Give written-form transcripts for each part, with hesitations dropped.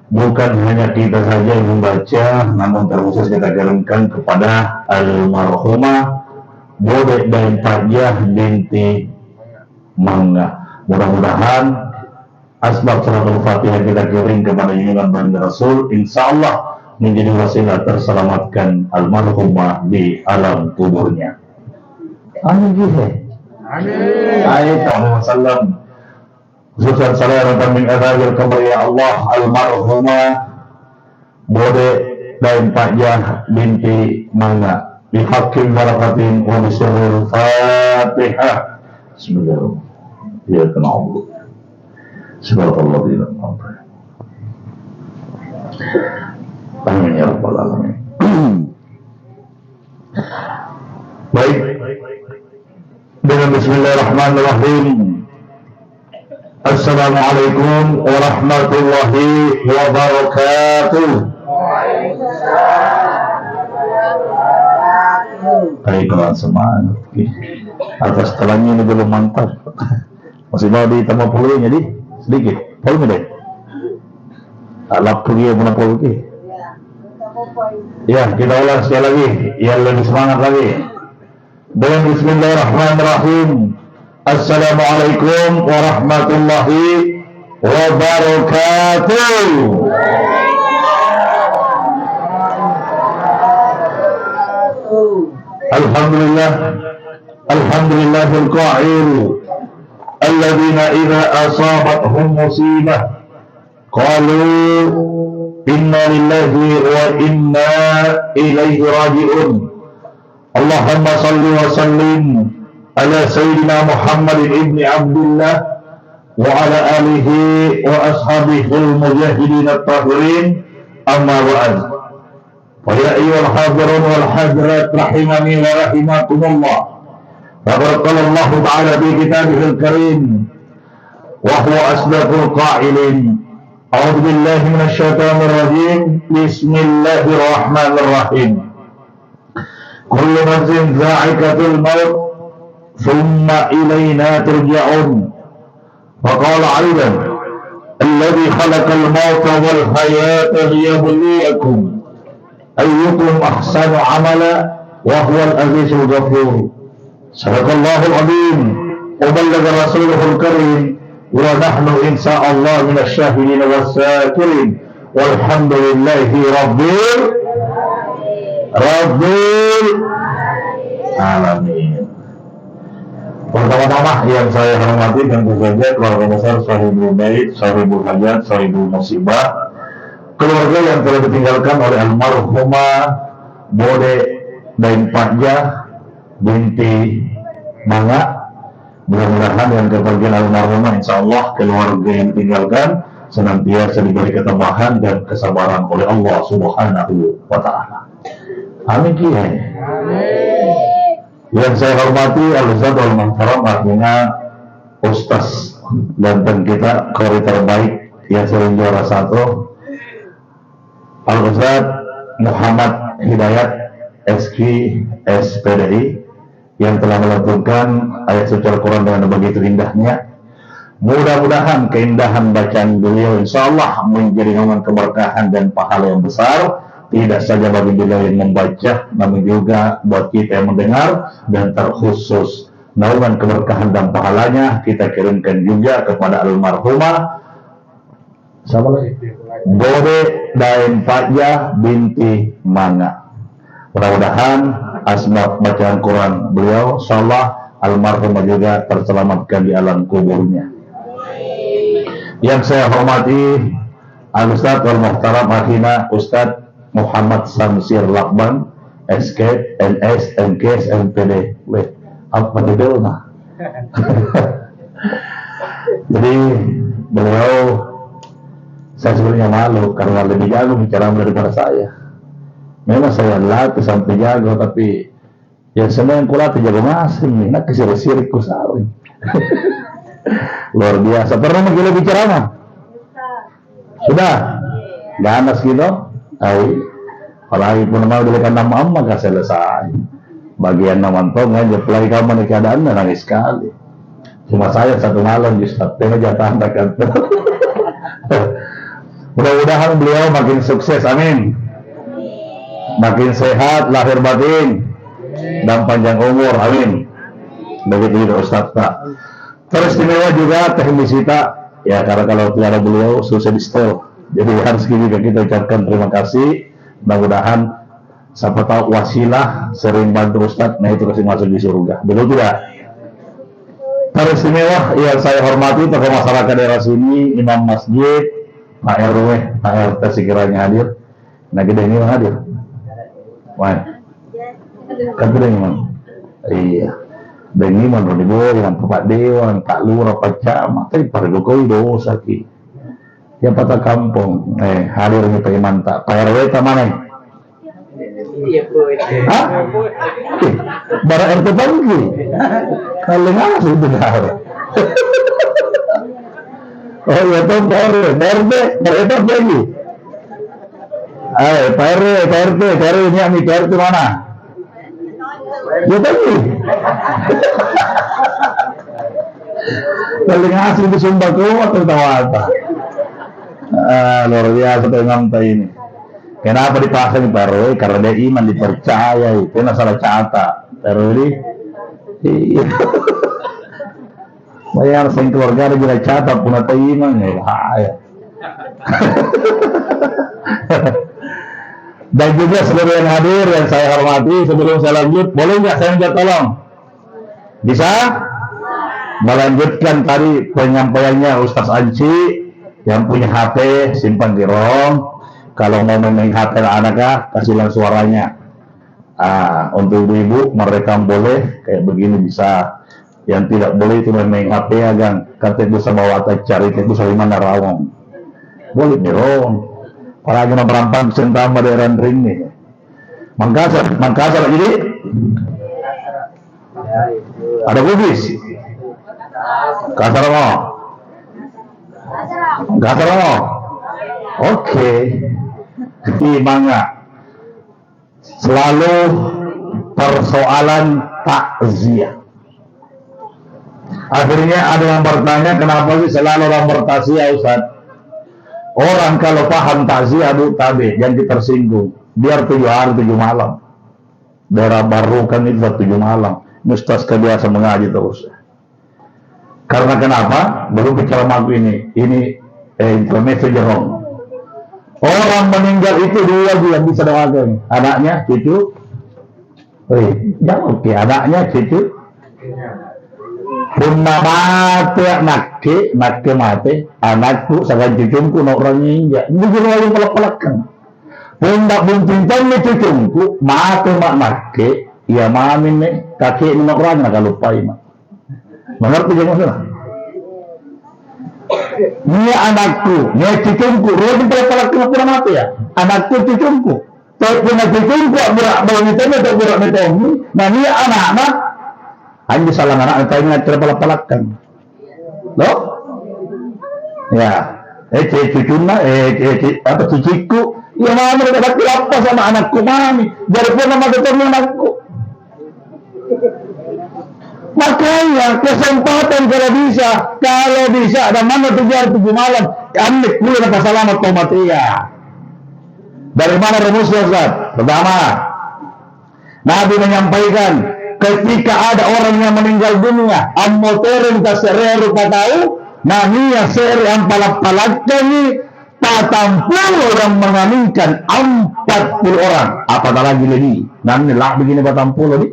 bukan hanya kita saja yang membaca, namun terkhusus kita kirimkan kepada almarhumah Bude dan Fajah binti Mangga. Mudah-mudahan asbab salatul fatihah kita kirim kepada junjungan baginda Rasul, insya Allah menjadi wasilah terselamatkan almarhumah di alam kuburnya. Amin. Amin. Wasallam. Khususan salawatan min adzabil qabr ya Allah almarhumah Bude dan Fajah binti Mangga bihaqqil barakatin wa bisirril fatihah. Bismillahirrahmanirrahim. Ya na'budu. Subhanallah. Amin ya rabbal alamin. Baik. Dengan bismillahirrahmanirrahim. Assalamualaikum warahmatullahi wabarakatuh. Baiklah semangat. Atas telannya ini belum mantap. Masih mau ditambah puluhnya di sedikit. Puluh deh. Alap pergi mana puluh. Ya, kita ulang sekali lagi. Ya, lebih semangat lagi. Dengan bismillahirrahmanirrahim. Assalamualaikum warahmatullahi wabarakatuh. Alhamdulillah. Alhamdulillahil qa'il. Alladzina idza asabathum musibah qalu inna lillahi wa inna ilaihi raji'un. Allahumma salli wa sallim ala sayyidina Muhammad ibn Abdullah wa ala alihi wa ashabihi al-mujahidin at-tahirin, amma ba'd. Wa ya ayyuhal hadirun wal hadirat rahimani wa rahimakumullah. Wa qala Allah ta'ala fi kitabihil karim wa huwa asdaqul qa'ilin. A'udzu billahi minasy syaithanir rajim. Bismillahirrahmanirrahim. Kullu nafsin dha'iqatul maut thumma ilayna turja'un. Wa qala 'aidan alladhi khalaqal mauta wal hayata liyabluwakum ayyukum ahsanu 'amala wa huwal 'azizul ghafur. Sadaqallahul 'azim wa ballagha rasuluhul karim. Wa nahnu insyaallah minasyahidin wasyakirin walhamdulillahi rabbil alamin. Pertama-tama yang saya hormati tentu saja keluarga besar Sahibul Bait, Sahibul Hajat, Sahibul Musibah, keluarga yang telah ditinggalkan oleh almarhumah Bude dan Fajah binti Mangga. Mudah-mudahan yang kepergian almarhumah insyaallah keluarga yang ditinggalkan senantiasa diberi ketabahan dan kesabaran oleh Allah Subhanahu wa ta'ala. Amin. Yang saya hormati al-Ustaz wal-Muhtaram artinya Ustaz Banten kita, kori terbaik yang sering juara 1, Al-Ustaz Muhammad Hidayat SQ SPDI, yang telah melantunkan ayat suci Al-Quran dengan begitu indahnya. Mudah-mudahan keindahan bacaan beliau insyaallah menjadi naungan keberkahan dan pahala yang besar, tidak saja bagi beliau yang membaca, namun juga buat kita yang mendengar, dan terkhusus naungan keberkahan dan pahalanya kita kirimkan juga kepada almarhumah Bude dan Fajah binti Mangga. Mudah-mudahan asbab bacaan Quran beliau insyaallah almarhumah juga terselamatkan di alam kuburnya. Yang saya hormati Al-Ustaz wal-Muhtaram akhina Ustaz Muhammad Samsir Lakban SK NS MKS MPD apa dibelna. Jadi beliau, saya sebenarnya malu karena lebih jago bicara daripada saya. Memang saya latih sampai jago, tapi ya semua yang kulatih jago masing nih, nak kesir-sir kusawi. Luar biasa. Pernah gila bicara mah? Sudah? Ganas gitu? Apalagi pun mau dilihat nama amma gak selesai. Bagian nama antong aja, apalagi kamu nih keadaan nangis sekali. Cuma saya satu malam di Ustaz, tengah jatah anda kan. Mudah-mudahan beliau makin sukses, amin. Makin sehat lahir batin dan panjang umur, amin. Begitu juga Ustaz Pak. Teristimewa juga teknis kita, ya karena kalau tiada beliau susah di setel. Jadi harus kita ucapkan terima kasih. Mudah-mudahan siapa tahu wasilah sering bantu Ustaz, nah itu kasih masuk di surga. Betul tidak? Teristimewa yang saya hormati tokoh masyarakat daerah sini, imam masjid, Pak RW, Pak RT sekiranya hadir. Nah kita ini hadir. Wah, kan kita ini iya. Dan ini menurut ibu dengan Pak Dewan, Pak Lurah, Pak Camat, tapi Pak Jokowi dosa ki. Ya Pak Kampung, hadir ini Pak Mantap. Pak RW mana? Iya Bu. Hah? Bara RT pagi. Kalau nggak sudah. Oh ya tuh Pak RT lagi. Pak RT ini yang Pak RT mana? Ya tadi. Paling asli di Sumba keluar tertawa apa? Luar biasa pengantai ini. Kenapa dipasang Pak RW? Karena dia iman dipercaya itu. Karena salah catat. RW iya. Bayar sing keluarga ada bila catat pun ada iman ya bahaya. Dan juga seluruh yang hadir yang saya hormati, sebelum saya lanjut, boleh nggak saya minta tolong? Bisa? Melanjutkan tadi penyampaiannya Ustaz Anci yang punya HP simpan di ROM. Kalau mau main HP anaknya kasihlah suaranya. Untuk ibu-ibu merekam boleh kayak begini bisa. Yang tidak boleh itu main HP agang. Kata bisa bawa cari itu Saliman Rawong. Boleh nih ROM. Apalagi nak berampang sentama daerah ring nih. Mangkasar jadi ada Bugis. Kasar mau. Oke. Jadi mangga. Selalu persoalan takziah. Akhirnya ada yang bertanya kenapa sih selalu orang bertakziah Ustaz? Orang kalau paham takziah bu tabe jangan tersinggung. Biar 7 hari 7 malam. Daerah baru kan itu 7 malam. Ustaz kebiasa mengaji terus. Karena kenapa? Belum bicara magu ini informasi jerong. Orang meninggal itu 2 bulan bisa doakan. Anaknya cucu. Jangan anaknya cucu. Punna mati nakke mati anakku sakan cucungku nak orang injak. Ini juga lagi pelak-pelakan. Pundak buntintan ni cucungku mati mak nakke. Ya mamin ni kakek ni nak orang nak lupai mak. Mengerti je masalah? Ni anakku, ni cucungku. Dia pelak-pelakan pura mati ya. Anakku cucungku. Tapi punna cucungku berak bawang tak berak metongi. Nah ni anak-anak hanya salah anak tanya terpalak-palakkan. Loh? Ya. Cucuna, cuciku. Ya mama ada apa sama anakku mami. Daripada nama ketemu anakku. Makanya kesempatan kalau bisa ada mana 7 malam. Kami kuliah apa selamat tomatia. Dari mana rumusnya Ustaz? Pertama, Nabi menyampaikan ketika ada orang yang meninggal dunia, ammoterin tasereru patau, nahia seri ampalak-palakkan ni, 40 orang mengaminkan 40 orang. Apatah lagi lagi? Nanti lah begini 40 ni.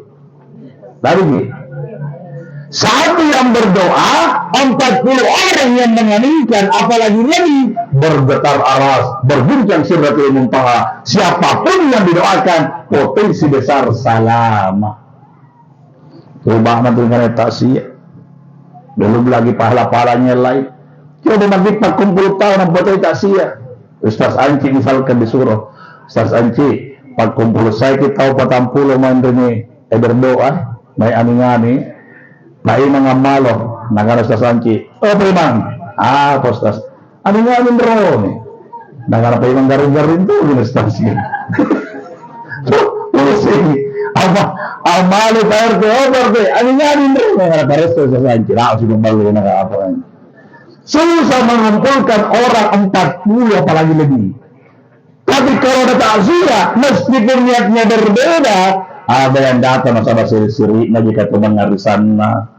Lagi. Satu yang berdoa, 40 orang yang mengaminkan, apalagi lagi bergetar aras, berguncang Sidratul Muntaha. Siapapun yang didoakan, potensi besar selamat. Coba nanti dengan takziah. Belum lagi pahala-pahalanya lain. Coba nanti 40 tahun buat takziah. Ustaz Anci misalkan disuruh. Ustaz Anci 40 saya kita tahu 40 mandiri berdoa. Naik ani-ani. Naik mengamalo. Naga Ustaz Anci. Oh memang. Apa Ustaz? Ani-ani bro nih. Naga memang garing-garing tuh Ustaz Anci. Pusing. Amali PRT, PRT, ani nih, nggak ada resto saya anjir, sudah malu nggak apa-apa. susah mengumpulkan orang 40 apalagi lebih. Tapi kalau ada takziah, meskipun niatnya berbeda, ada yang datang nasabah siri-siri jika teman ngarisana,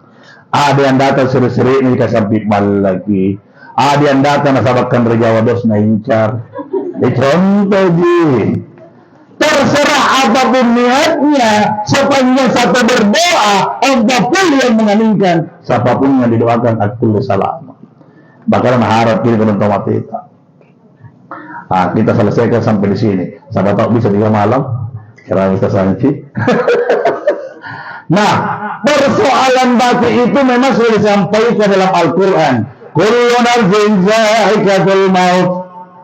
ada yang datang siri-siri jika sampai mal lagi, ada yang datang nasabah kan rejawa dos na incar. Contoh ji, terserah apapun niatnya, sepanjang satu berdoa, apapun yang menginginkan, siapapun yang didoakan, aku salam. Bahkan mengharap kita menonton kita. Nah, kita selesaikan sampai di sini. Siapa tahu bisa 3 malam. Kira kita sanci. Nah, persoalan batu itu memang sudah disampaikan dalam Al-Quran. Kullu nafsin za'iqatul maut,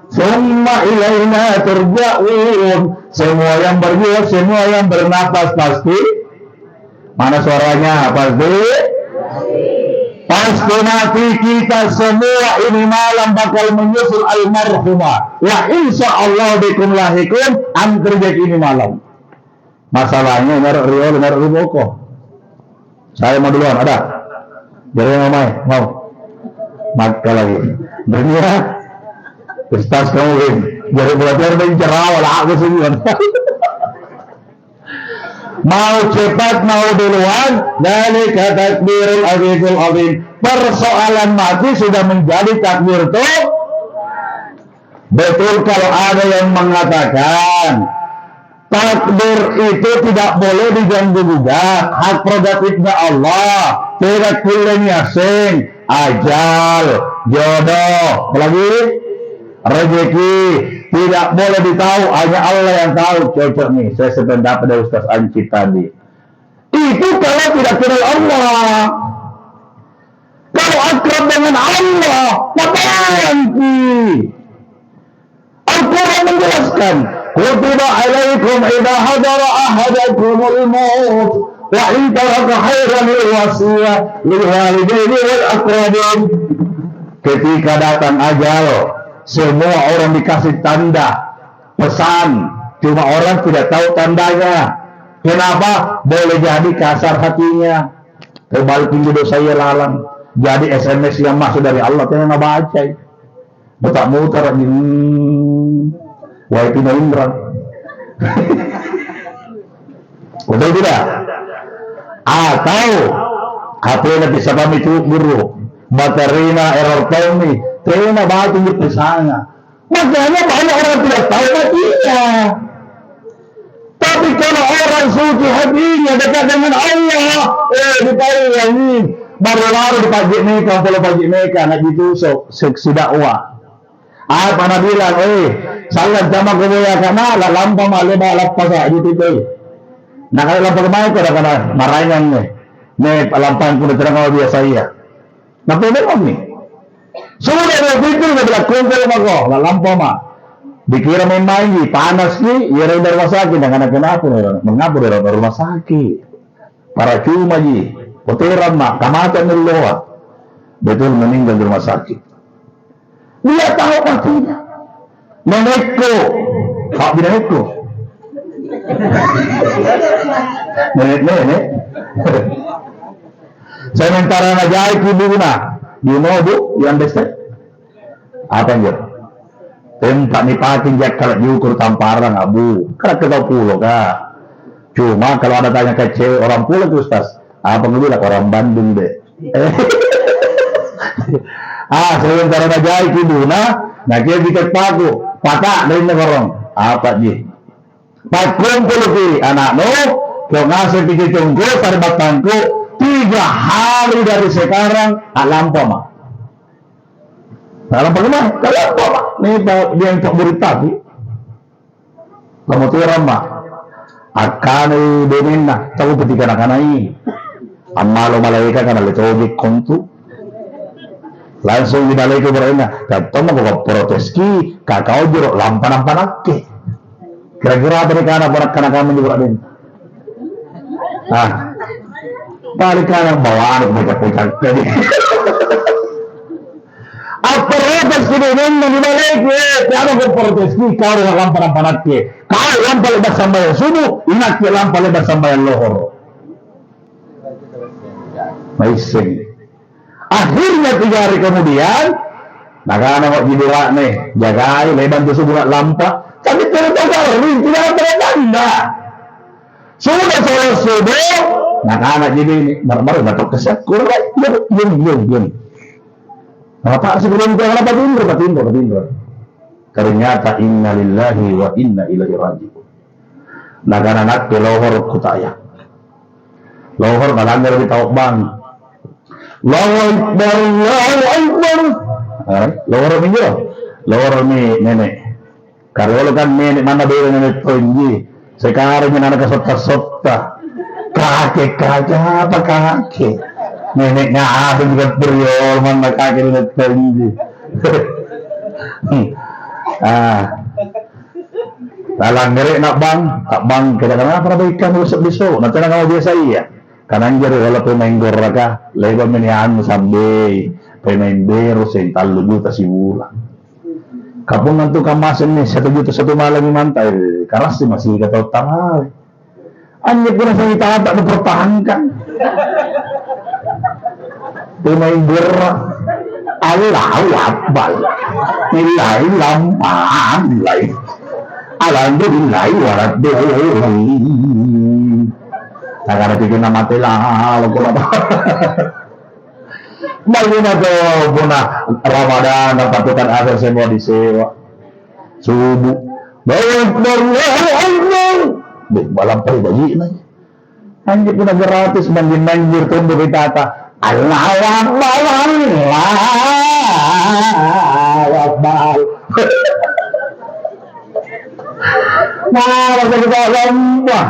summa ilaina turja'un. Semua yang berjiwa, semua yang bernapas pasti. Mana suaranya? Pasti mati kita semua ini malam bakal menyusul almarhumah. Wa insya Allah bikum lahikum antrejek ini malam. Masalahnya naruh Rio, naruh Riboko. Saya mau duluan, ada? Jadi mau? Maka lagi. Dunia, Ustaz kamu ini. Jadi belajar mencerawa lah aku sendirian. Mau cepat mau duluan, dari takbirul azizul azim. Persoalan mati sudah menjadi takbir tuh. Betul kalau ada yang mengatakan takbir itu tidak boleh diganggu-gugat, hak prerogatifnya Allah, tidak boleh nyasing, ajal, jodoh, apalagi rezeki. Tidak boleh ditahu, hanya Allah yang tahu. Cocok nih, saya sependapat dari Ustaz Anci tadi. Itu kalau tidak kenal Allah. Kalau akrab dengan Allah, nanti Al-Quran menjelaskan, kutiba alaikum idha hadara ahadakumul maut, wa in taraka khairan lil wasiyah lil walidaini wal aqrabin. Ketika datang ajal, semua orang dikasih tanda pesan, cuma orang tidak tahu tandanya. Kenapa? Boleh jadi kasar hatinya, terbalikin jodoh saya lalang, jadi SMS yang masuk dari Allah yang nggak baca, betak mutar di Wahai Indra. Betul tidak? Atau HP bisa kami cukup buruk, baterina error tone, terina batu di pesana. Makanya banyak orang tidak tahu matinya. Tapi kalau orang suci hatinya dekat dengan Allah, ditaruh baru-baru di pagi mereka, kalau pagi mereka nak ditusuk seksi dakwah. Apa nak bilang, salat sama kemuliaan karena lah lampa malah balap pasak gitu tu. Nak kalau lampa kemana kau dah kena marahingan ni lampan pun terang kalau dia saya. Nak memang ni. Sudah berpikir dia bilang kumpul mako, lah lampa mah. Dikira main ni panas ni, ia dari rumah sakit dengan kenapa? Mengapa dari rumah sakit? Para cuma ji, poteran mak, kamatan meluat. Betul meninggal di rumah sakit. Dia tahu pastinya. Nenekku, Pak nenekku. Nenek. Sementara ngajai kibuna, you know bu, you understand? Apa yang tempat ni paking jak kalau diukur tamparan abu, karena kita pulau kah. Cuma kalau ada tanya ke cewek orang pulau tu Ustaz, apa bilang orang Bandung deh. Sementara ngajai kibuna, nah dia bikin paku, patah dari negorong. Apa je? Pakum puluh anak no, kau ngasih pikir tunggu pada batangku 3 hari dari sekarang alam pama. Alam pama, alam pama. Nih dia yang tak berita tu. Kamu tu ramah. Akan deminna, tahu ketika nak naik. Amalo malaikat kan ada cowok kontu. Langsung dibalik ke berena, katanya mau protes ki, kakao jeruk lampan ke. Kira-kira apa nih karena kamu juga ada. Balik kanan bawaan mereka puncak tadi. Apa protes ki dengan dibalik ke, kalau mau protes ki kau dengan lampan ke, kau lampan lebar sambayan subuh, ingat ke lampan lebar sambayan lohor. Baik. Akhirnya 3 hari kemudian, nggak jidura nih, jagai leban tuh subuh lampa, tapi ternyata tidak ada tanda. Sudah sholat subuh, anak jadi ini, baru batuk kesat, kurang, yun. Apa sebelum itu apa tidur. Ternyata inna lillahi wa inna ilaihi raji'un. Anak lohor kutaya. Lohor kalanggar di tawak bang. Allahu Akbar. Lohor minggu. Lohor mi nenek. Karena kan nenek mana beda nenek tonji. Sekarang yang anak sota. Kakek apa kakek? Nenek ada juga beriol mana kakek nenek tonji. Dalang ngeri nak bang, tak bang kadang-kadang apa ikan besok. Nanti nak biasa iya. Kanan jari kalau pemain goraka, lebar menian sampai pemain beru sental juta si bulan. Kapung nanti kamasin nih 1 juta 1 malam mantai, karena sih masih kata utama. Anjir pun saya tak dipertahankan. Pemain berak, Allah akbar, nilai lampang nilai. Alhamdulillah waraddohi. Karena tiga nama telah lalu apa? Bagaimana tuh punah Ramadan dapatkan akhir semua disewa subuh. Malam pagi bagi nanya. Anjir pun gratis banjir tumbuh kita tak. Allah Akbar. Nah, kita lomba.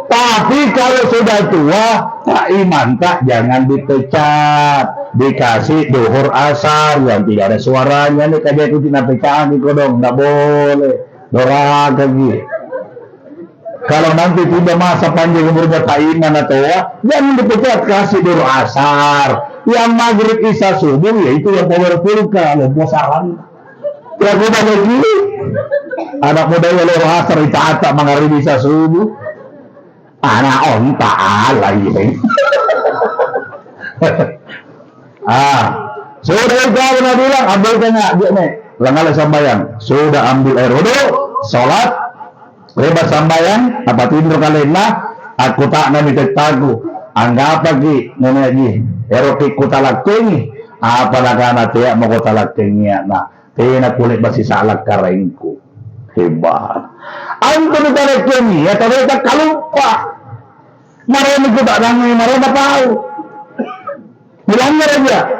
Tapi kalau sudah tua, Pak Iman tak jangan dipecat, dikasih duhur asar yang tidak ada suaranya nih kayak itu tidak pecat nih kodong, nggak boleh, doraga gitu. Kalau nanti tidak masa panjang umurnya Pak Iman atau jangan dipecat, kasih duhur asar, yang maghrib isya subuh ya itu yang powerful kalau bosaran. Ya udah lagi, anak muda yang duhur asar itaata maghrib isya subuh. Anak onta alay. Sudah kau nak bilang ambil tanya dia nih. Langala sambayang. Sudah ambil air wudu, sholat, lebar sambayang, apa tidur kalena, aku tak nami tetagu. Anggap lagi nenek lagi. Eroki kutalak tengi. Apa nakana tiak mau kutalak tengi na. Tina kulit basi salak karengku. Hebat. Anto kutalak tengi ya tapi tak kalupa. Marami ko tak nangay, marami na tahu.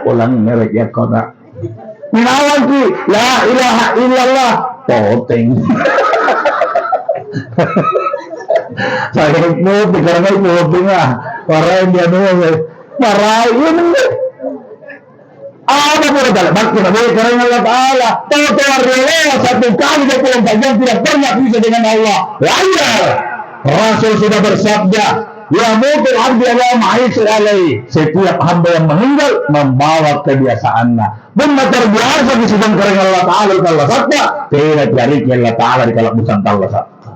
Ulang merek ya kau tak. Minawag ki, la ilaha illallah. Poteng. Saya poteng, karena poteng lah. Orang dia nulis. Marahin. Apa pun ada, bakti na boleh karena Allah Ta'ala. Tahu-tahu rela 1 kali 24 jam tidak pernah bisa dengan Allah. Layar. Rasul sudah bersabda. Ya mungkin abdi Allah ma'aisyir alaih. Setiap hamba yang meninggal membawa kebiasaannya. Benda terbiasa di sidang kering Allah Ta'ala di Allah Sabta. Tidak jari Allah Ta'ala di kalak busan Allah Sabta.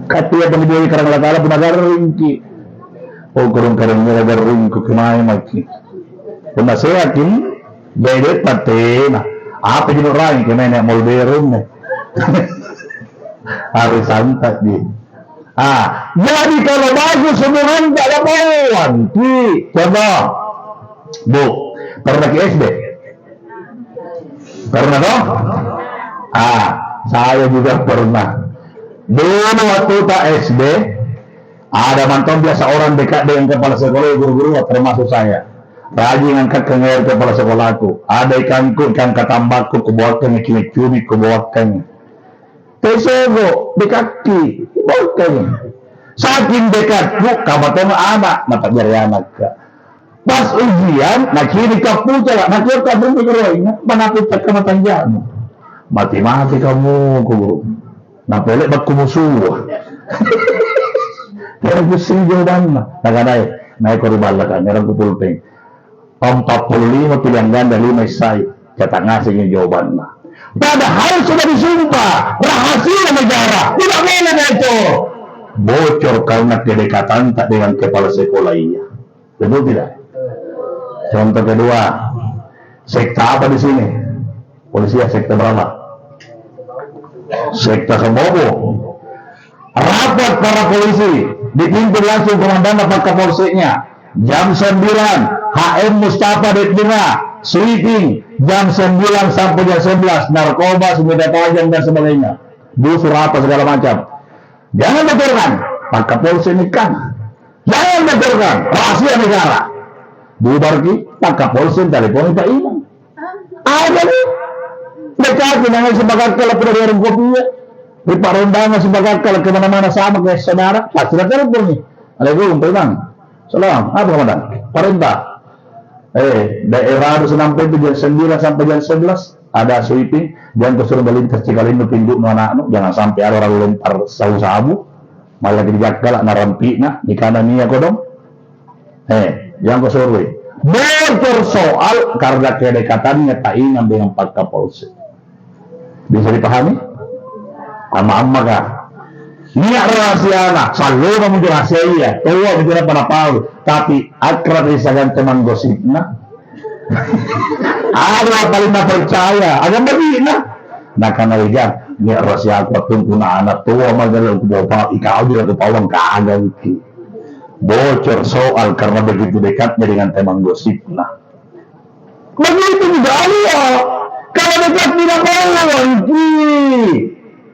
Katia pendidik kering Allah Ta'ala penagar ringki. Oh kurung keringnya agar ringku kemai maki. Benda saya yakin. Beda patina. Apa jenuh raing kemai nak molberun. Hari santak dia. Jadi kalau bagus hubungan tak ada mauan. Coba, Bu, pernah ke SD? Pernah toh? Saya juga pernah. Dulu waktu tak SD, ada mantan biasa orang dekat dengan kepala sekolah, guru-guru termasuk saya. Rajin angkat ke kepala sekolahku. Ada ikanku, ikan katambakku, kubuatkan, ikan cumi, kubuatkan. Tesogo di kaki, boleh. Saking dekat, kamu tahu anak, mata jari anak. Pas ujian, nak kiri kapu cakap, nak kiri kapu bergerak, mana kita kena tanjamu. Mati kamu, guru. Nak pelek baku musuh. Terus pusing jawaban, nak naik korban lah kan, orang kupulpeng. 45 pilihan ganda 5 isai, kata ngasihnya jawaban lah. Padahal sudah disumpah rahasia negara, tidak boleh itu bocor karena kedekatan tak dengan kepala sekolah iya, betul tidak? Contoh kedua, sekte apa di sini? Polisi ya, sekte berapa? Sekte Sebobo. Rapat para polisi, dipimpin langsung komandan dapat Kapolseknya. Jam 9, HM Mustafa Detbunga, sweeping, jam 9 sampai jam 11, narkoba, senjata tajam dan sebagainya. Busur apa segala macam. Jangan bocorkan, Pak Kapolsek ini kan. Jangan bocorkan, rahasia negara. Bubar ki, Pak Kapolsek telepon Pak Imam. Ada nih. Mereka dengan sebagai kalau pada warung kopi ya. Di Pak Rondangan sebagai kalau kemana-mana sama kayak saudara. Pak sudah telepon nih. Assalamualaikum, Pak Imam. Salam, apa komandan? Perintah. Daerah harus sampai jam 9 sampai jam 11 ada sweeping, jangan kesuruh melintas Cikalinu pindu mana jangan sampai ada orang lempar sabu-sabu malah dijak galak narampi na di kanan niya kodong. Jangan kesuruh bocor soal karena kedekatannya tak ingat dengan Pak Kapolsek. Bisa dipahami? Ama-ama kah? Niat rahasia anak, selalu kamu rahasia iya, tua bicara pada Paul, tapi akrab isagan teman gosipna. Ada paling tak percaya, agak begini. Nah karena lihat, niat rahasia aku tunggu anak tua magal aku bawa ikaw juga ke pawang kagak iki. Bocor soal karena begitu dekatnya dengan teman gosipna. Begitu juga ya, kalau dekat tidak pawang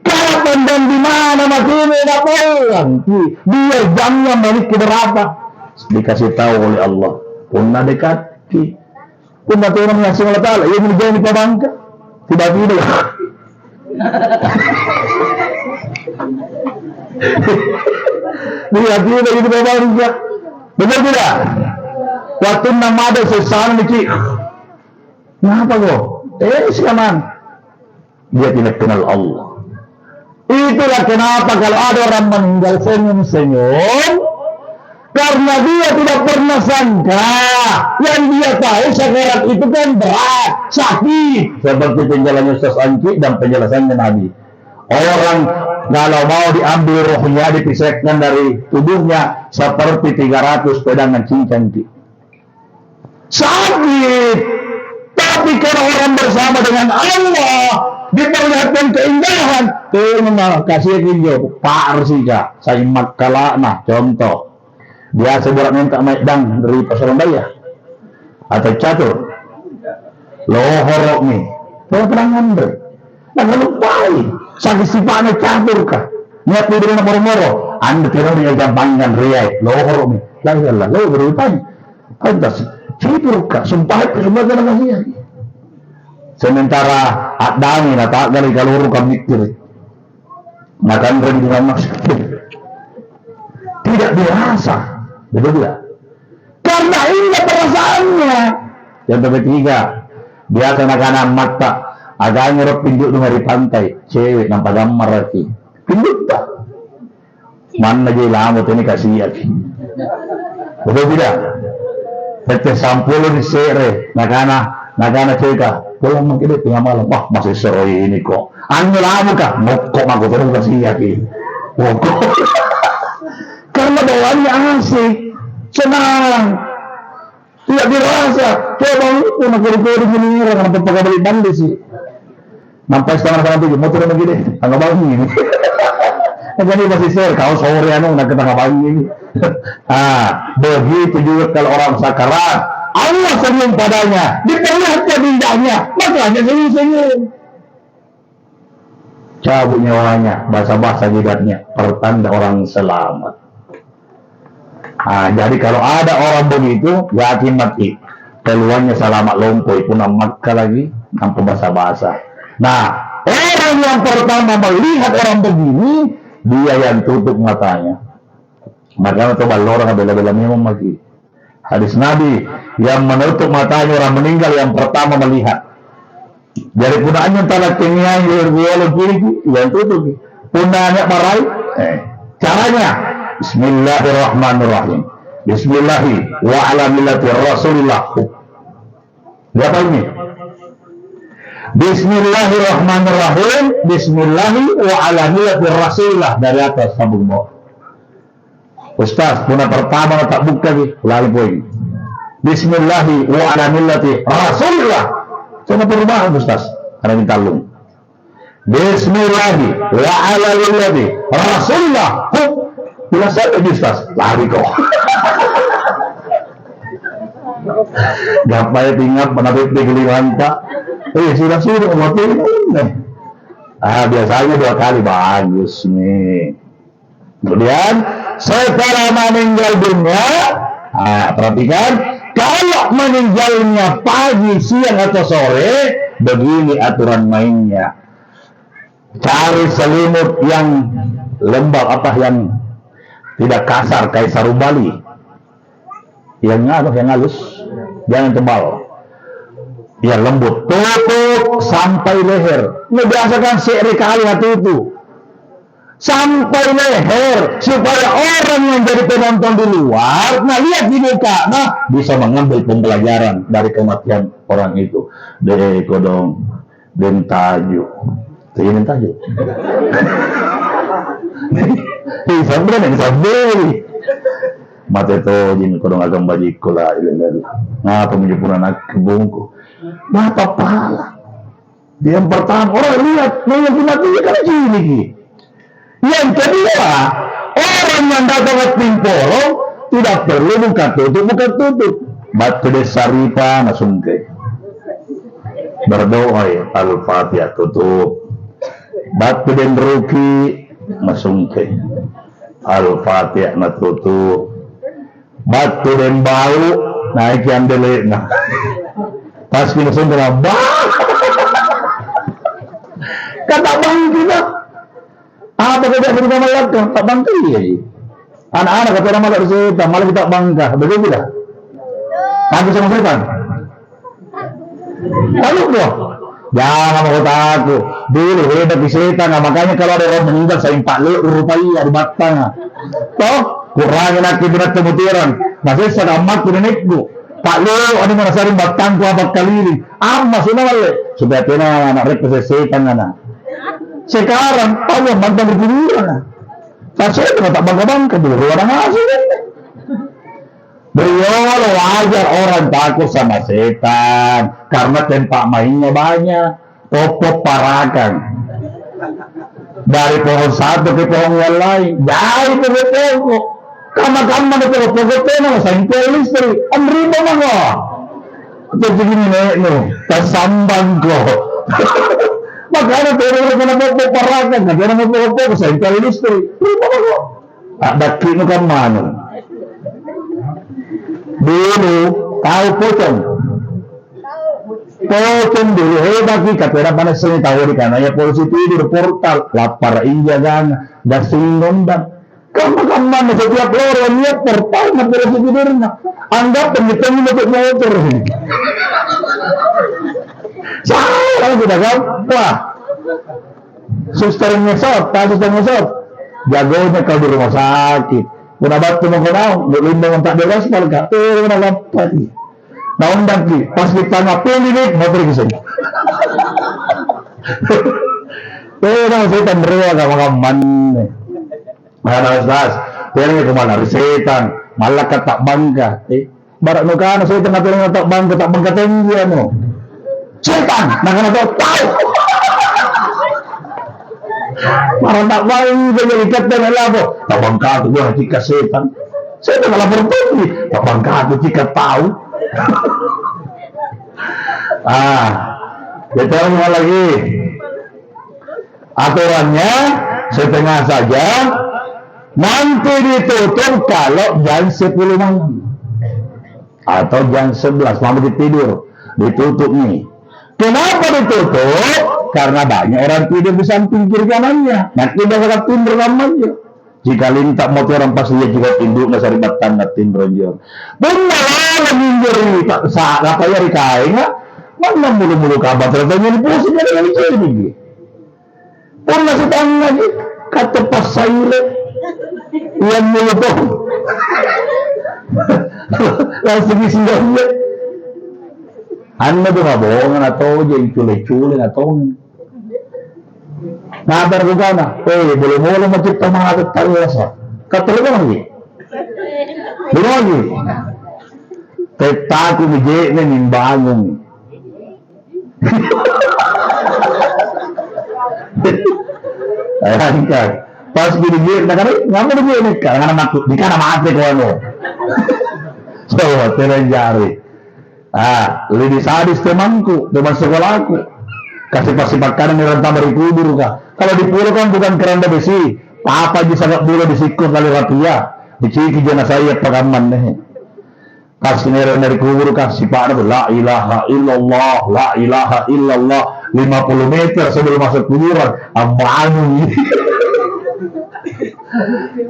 kapan dan di mana masih tidak pulang, biar jamnya balik ke berapa dikasih tahu oleh Allah. Punna dekati, punna Tuhan yang Allah Taala yang menjadi pabangka tiba-tiba. Tiba-tiba jadi pabangka, benar tidak? Waktu nama ada sesaran dikit, kenapa kok? Siaman, dia tidak kenal Allah. Itulah kenapa kalau ada orang meninggal senyum-senyum, karena dia tidak pernah sangka yang dia tahu sakarat itu kan berat, sakit, seperti penjelasan Ustaz Anki dan penjelasannya Nabi. Orang kalau mau diambil rohnya, dipisahkan dari tubuhnya seperti 300 pedangan cincang, sakit. Tapi kalau orang bersama dengan Allah diperlihatkan keindahan, terima kasih video Pak Arsika saya makala. Nah contoh biasa buat minta maidang dari pasaran daya atau catur lohorok nih pernah ngambil dan lupai sakit sifatnya catur kah niat di dalam moro-moro anda kira dia gampangkan riai lohorok nih lah lo berupai pantas catur kah sumpah itu semua kena kasih. Sementara adami nata dari kaluru kami mikir makan dengan maksud tidak dirasa, betul tidak? Karena ini perasaannya. Yang ketiga, biasa anak-anak mata agak ngerok pinjuk dengan di pantai, cewek nampak gambar lagi, pinjuk tak? Mana je lamut ini kasih lagi, betul tidak? Setiap sampul di sere, nakana cewek pulang mungkin tengah malam, wah masih seru ini kok. Anu lama kah? Mokok aku terus kasih yakin. Mokok. Karena bawaannya asik, senang, tidak dirasa. Coba itu nak kuri-kuri gini orang nampak pakai balik bandi sih. Nampak setengah tujuh, motor lagi deh, tangga bangi ini. Jadi masih share, kau sore anu nak ke tangga bangi ini. Begitu juga kalau orang sakarat. Allah senyum padanya, diperlihatkan indahnya, makanya senyum-senyum. Cabut nyawanya, basa-basa jidatnya, pertanda orang selamat. Jadi kalau ada orang begitu, yakin mati. Keluarnya selamat lompoi, punah Makkah lagi, nampak basa-basa. Nah, orang yang pertama melihat orang begini, dia yang tutup matanya. Makanya coba orang bela-bela memang lagi. Hadis Nabi yang menutup matanya orang meninggal yang pertama melihat. Jadi punaannya talak kenyain yang tutup. Punanya marai. Caranya Bismillahirrahmanirrahim. Bismillahi wa ala millati Rasulillah. Berapa ini? Bismillahirrahmanirrahim. Bismillahi wa ala millati Rasulillah dari atas sambung bawah. Ustaz, punah pertama tak buka nih, lalu poin. Bismillahi wa ala millati Rasulullah. Coba perubahan Ustaz. Karena minta lu. Bismillahi wa ala millati Rasulullah. Bila saya Ustaz, lari kok. Gapaya tinggal menapit di keliruan Pak. Sudah umatin. Biasanya 2 kali bagus nih. Kemudian setelah meninggal dunia, perhatikan, kalau meninggalnya pagi, siang atau sore, begini aturan mainnya. Cari selimut yang lembab, yang tidak kasar kayak sarubali, yang halus, jangan tebal, yang lembut, tutup sampai leher. Ngebiasakan sekali itu sampai leher supaya orang yang jadi penonton di luar, lihat di muka, bisa mengambil pembelajaran dari kematian orang itu. Kodong den taju, ingin taju. Sampai nih sampai mati to jin kodong agam bajiko lah ilah. Pemijupun anak kebungku. Mata pala. Yang pertama orang lihat, mati kan gini. Yang kedua, orang yang datang ke Timporo tidak perlu buka tutup. Batu desaripa nasungke. Berdoa ya, Al-Fatihah tutup. Batu den ruki nasungke. Al-Fatihah na tutup. Batu den bau naik yang dele nah. Pas kinasungke na kata bang kita. Apa kerja di rumah malaka? Tak bangka ya. Anak-anak kata orang malak setan, malah kita bangka. Betul tidak? Takut sama setan? Takut loh. Jangan mau takut. Dulu hebat di setan. Makanya kalau ada orang meninggal saya impak rupiah di batang. Toh kurangin akibat kemutiran. Masih selamat ku nenekku. Pak Leo ada merasakan batangku apa kali. Amma sudah wale. Supaya kena anak rek setan anak. Sekarang Allah bangga berkuburan. Saya tak bangga-bangga dulu orang asli. Beliau wajar orang takut sama setan karena tempat mainnya banyak. Popok parakan dari pohon satu ke pohon yang lain. Dari pokok-pokok kamar-kamar itu pokok-pokok nama sampel listrik. Ribu mana? Itu begini nek kesambang kok. Makanya orang kena pokok parakan, kena pokok sampel listrik. Ribu mana? Ada kini kan mana? Dulu tahu pocong dulu hebat nih kata mana seni tahu di kana ya polisi tidur portal lapar iya kan dah singondang kamu setiap orang lihat portal nggak polisi tidurnya anggap penyetannya untuk motor saya sudah kan wah suster ngesot jagonya kalau di rumah sakit puna batu mengkonau berlindung tak deras malka puna lampat naon daki pas ditanya pilih motor kesini puna setan beruang kaman mana Ustaz pilih kemana setan malah tak bangga barak nukana setan ngapain tak bangga tinggi anu setan nakana tahu marah tak bangga jadi kata apa tak bangga tu gua jika setan malah bertemu tak bangga tu jika tahu kita mulai lagi aturannya setengah saja nanti ditutup kalau jam 10 malam atau jam 11 mau tidur ditutup nih. Kenapa ditutup? Karena banyak orang tidur di samping kiri kanannya nanti bakal tidur namanya. Jika lintak mau orang pas lihat juga tindu nggak sari batang nggak tindu aja. Benar minjeri tak saat apa ya dikai nggak? Mana mulu kabar ternyata ini pusing dari ini. Pun masih tanya lagi kata pas saya yang mulu tuh langsung isinya. Anda tuh nggak bohongan atau jadi cule atau Nabar ko kana, boleh macipta mga tayo sa. Katulog lagi. Lagi. Teta aku biji ning bangun. Ayan ka. Pas binigyan na kami, nga mo nagiging ka, nga naman, di ka na mati ko ano. So, tinangyari. Linisadis temanku, teman sekolahku. Kasi pasipag ka na niranta marikubur ka. Kalau di pulau kan bukan keranda besi. Papa di sangat bulan disikut kali ratia. Diciki jana saya pagaman nih. Pas niranta marikubur ka, si Pak la ilaha illallah, la ilaha illallah. 50 meter sebelum masuk kuburan. Amanu ini.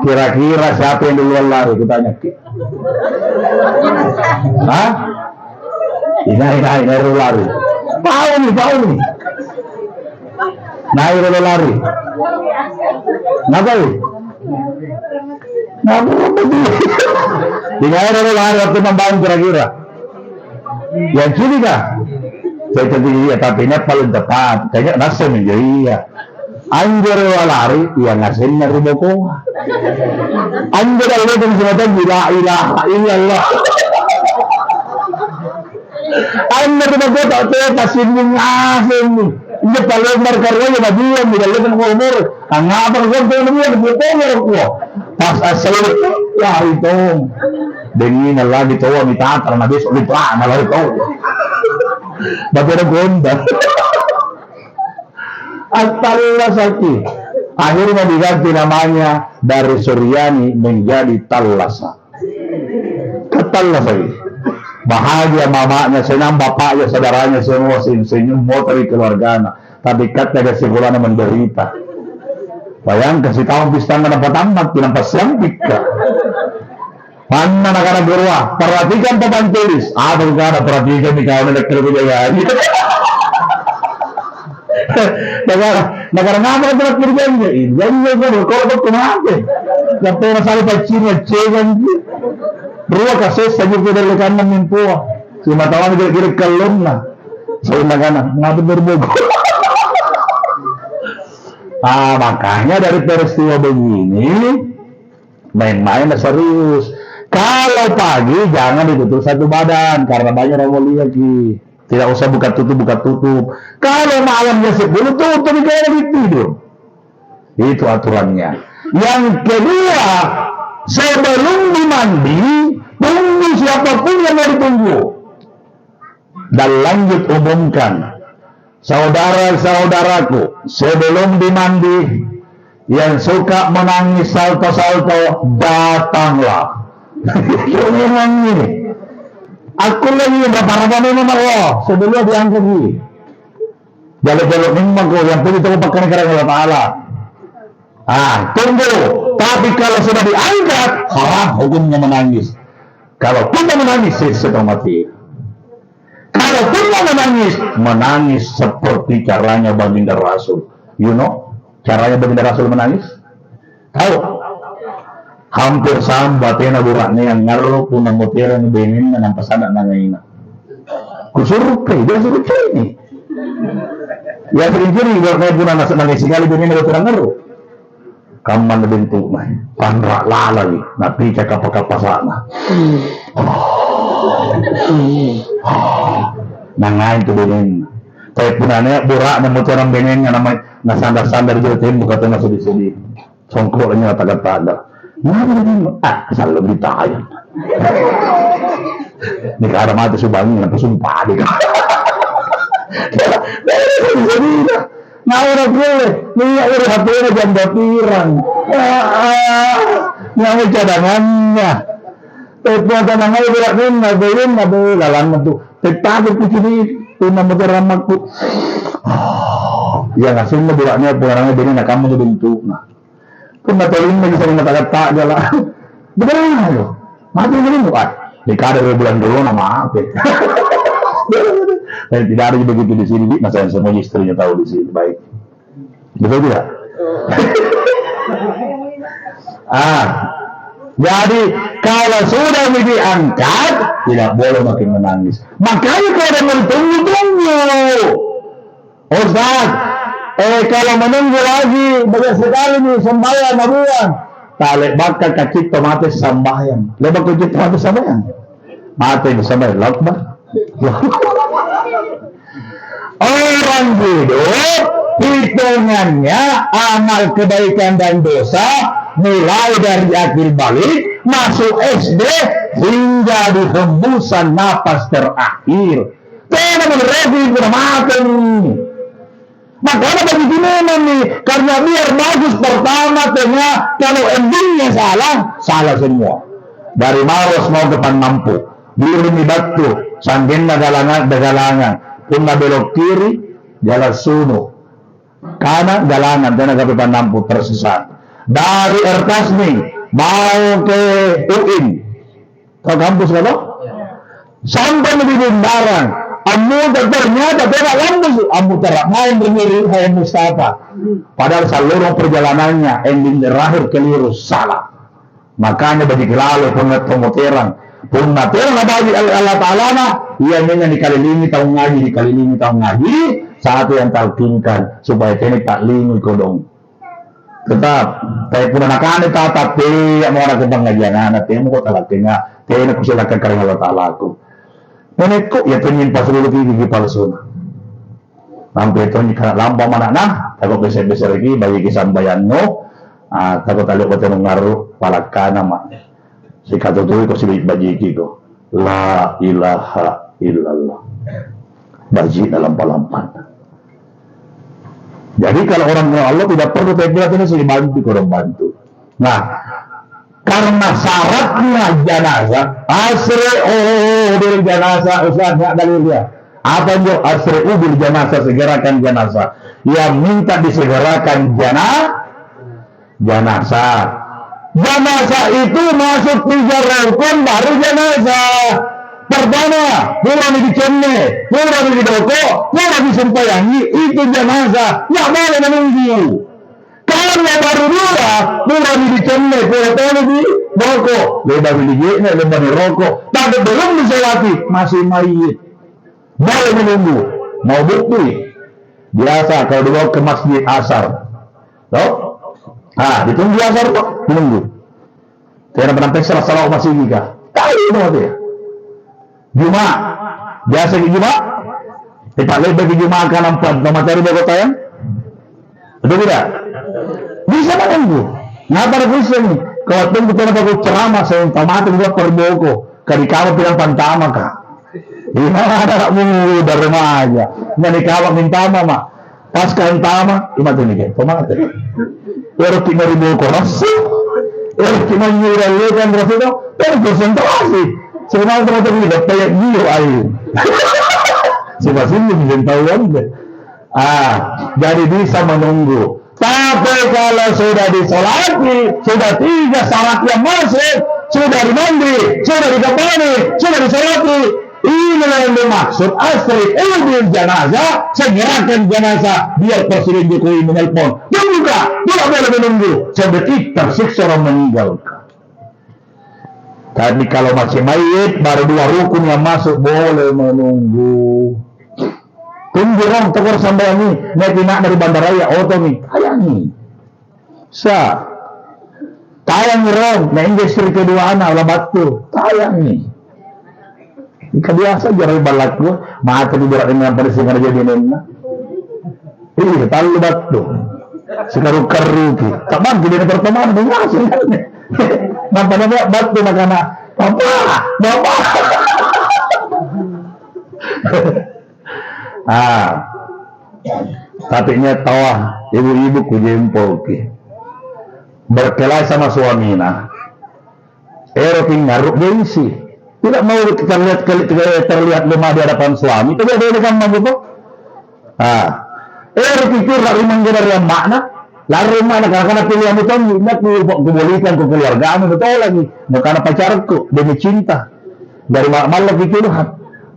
Kira-kira siapa yang duluan lari? Kita tanya. Hah? Ini lari. Tahu nih. Naik lari. Ngapain? Ini lari waktu membangun kira-kira. Yang kiri kah? Saya tadi iya, tapi ini paling tepat. Kayaknya nasib nih, iya. Anjir lari, ya ngasilnya riboko. Anjir lari dengan semacam la ilaha illallah. Anjir riboko tak tahu pasin ngasil nih. Ini kalau berkarya bagian di dalam umur. Ngapa kau tuh dia riboko pas asal ya itu. Dengan Allah ditawa minta karena besok lupa malah itu. Bagaimana gonda? At-Tallasa sakit. Akhirnya diganti namanya dari Suryani menjadi Tallasa. Ke-Tallasa ini. Bahagia mamanya, senang bapaknya, saudaranya semua senyum motor keluarganya. Tapi kata kesimpulannya menderita. Bayangkan si tahun pistang dapat tamat, tinampak sempit ka. Mana negara berwah? Perhatikan papan tulis. Negara perhatikan di kawan elektrik kejayaan. Negara ngapa telah kerjanya? Jadi kalau kemana? Sampai masalah Cina cegan. Berwah kasus saja dari kanan mimpuah. Si matawan kira-kira kalon lah. Saya negara ngapa berbogo? Makanya dari peristiwa begini main-main serius. Kalau pagi jangan ditutup satu badan karena banyak orang mau lihat lagi. Tidak usah buka tutup. Kalau malamnya 10 tutup kalau tidur. Itu aturannya. Yang kedua, sebelum dimandi, tunggu siapapun yang mau ditunggu. Dan lanjut umumkan, saudara-saudaraku, sebelum dimandi, yang suka menangis salto-salto, datanglah. Memang ini. Aku lagi berapa memang Allah sebelum diangkat ini. Jalur-jalur memang kau yang pergi tunggu pakai negara Allah Taala. Tunggu. Tapi kalau sudah diangkat, haram hukumnya menangis. Kalau tidak menangis, sudah mati. Kalau tidak menangis seperti caranya baginda Rasul. You know, caranya baginda Rasul menangis? Tahu? Hampir sambat na buraknya yang ngaruh punang mutiara ni benin na ng pasada na ngayon. Kusurupay, dia surupay ni. Ya sering-sering buraknya punang nasa nangisingali benin na butirang ngaruh. Kaman na bentuk na, panra lalay, napica kapakapasana. Nangain tu benin. Kaya punannya burak na mutiarang benin nga naman nasandar-sandar dito tayo buka ito na sudi-sudi. Songkro niya taga-taga. Selalu ditahan. Ini karena mati subangin, nanti sumpah deh. Nah orang boleh, ini orang hatinya jam batiran. Ini cadangannya. Tepuan cadangannya beraknya, nabayin, lalang itu. Tetap itu sini, tunang motor ramakku. Ya ngasihnya beraknya, pengarangnya begini, nah kamu tuh bentuk. Kung matulin na isa rin natagata gala. Beneran na yun. Mati na rin mo. Di kada bulan dulu na maapit. Dan tidak ada begitu di sini. Masa semua istrinya tahu di sini. Baik. Betul tidak? Jadi kalau sudah diangkat, tidak boleh makin menangis. Makanya kalau ada tunggu. Ustaz, kalau menunggu lagi, banyak sekali nih sembahyang nabuan. Talik bakal kacik tomatis sembahyang. Lebak kacik tomatis sembahyang. Mati bersama lakban. Orang hidup hitungannya amal kebaikan dan dosa mulai dari akhir balik masuk SD hingga di hembusan napas terakhir. Karena meneragi bermakan. Makanya bagi gimana nih? Karena biar bagus pertama tengah, kalau endingnya salah semua. Dari Maros mau ke Panmampu, biru di Batu, Sanggenna galangan, punna belok kiri, jalan Sunu, kanan galangan, dan ke Panmampu tersesat. Dari Ertasmi mau ke UIN, ke kampus kalau? Sampai di Bundaran, ternyata tidak lambus, terak main berdiri kayak Mustafa. Padahal seluruh perjalanannya ending terakhir keliru salah. Makanya bagi lalu pengeteran bagi Allah Ta'ala ia nyanyi dikalilingi tahun ngaji satu yang talkinkan supaya ini tak lingi kodong tetap saya pun anak-anak tatap dia mau anak pengajian anak dia mau talaknya dia nak kusilakan karena Allah Ta'ala aku menekuk ya penyimpan seluruh gigi palsu sampai itu nikah lampau mana nah takut besar-besar lagi bagi kisah bayanmu takut tali ko tinong ngaruh palagkana ma si katutuwi ko si bajiki ko la ilaha illallah baji dalam palampan. Jadi kalau orang Allah tidak perlu teknik ini sih bantu kurang bantu. Nah karena syaratnya jenazah asri bil jenazah Ustaz nggak dalil dia apa itu asri bil jenazah segerakan jenazah yang minta disegerakan jenazah itu masuk 3 rukun baru jenazah. Pertama, pulang di cenne, pulang di rokok, pulang di sempayangi, itu jenazah. Nggak boleh menunggu. Kalau yang baru dua, pulang di cenne, pulang di rokok, lebar di jene, lebar di rokok, tapi belum disolati, masih mayit. Boleh menunggu. Mau bukti? Biasa kalau dibawa ke masjid asar, toh? Ditunggu asar kok, menunggu. Tidak pernah peksa salah masih nikah. Tahu mau dia. Jumat, biasa di Jumat. Kita lihat bagi Jumat kan 4 materi bago tayo. Betul tidak? Bisa menunggu. Ngapa ada bisa nih? Kalau tunggu kita bago ceramah saya pamati buat perboko. Kadikawa bilang pantama kah? Ini ada menunggu dari remaja. Nanti kawak minta mama. Pas kan tama, ima tuh nih, pamati. Pero kinaribo ko rasa. Kinanyuran rasa itu, pero konsentrasi. Sebenarnya teman-teman tidak kayak gila ayo. Sebab ini tahuan deh. Jadi bisa menunggu. Tapi kalau sudah disolati, sudah 3 syarat yang masuk, sudah dimandi, sudah dikapani, sudah disolati, inilah yang dimaksud asri bil jenazah, segerakan jenazah biar Presiden Jokowi menelpon. Dan juga tidak boleh menunggu sedetik tersiksa orang meninggalkan. Tapi kalau masih mayit, baru 2 rukun yang masuk, boleh menunggu. Tunggu orang, tegur sampai ini, naik nak dari bandaraya, oto nih, tayangi. Tayangi orang, nah industri kedua anak, olah batu, tayangi. Ika biasa, jarak balak gue, mati di jarak dengan perisingan aja di nena. Iya, talu batu. Sekarang kerugi. Tak mampu di pertemuan, mengasih kan. Nampak batu makana bapak tapi tawa ibu-ibu ku jempol ki berkelahi sama suaminya tinggal gengsi tidak mau terlihat lemah di hadapan suami itu ada kan begitu pikir dari menggelar yang makna lalu mana karena pilihan itu ingat kebolikan ke keluarga betul lagi karena pacarku demi cinta dari malam itu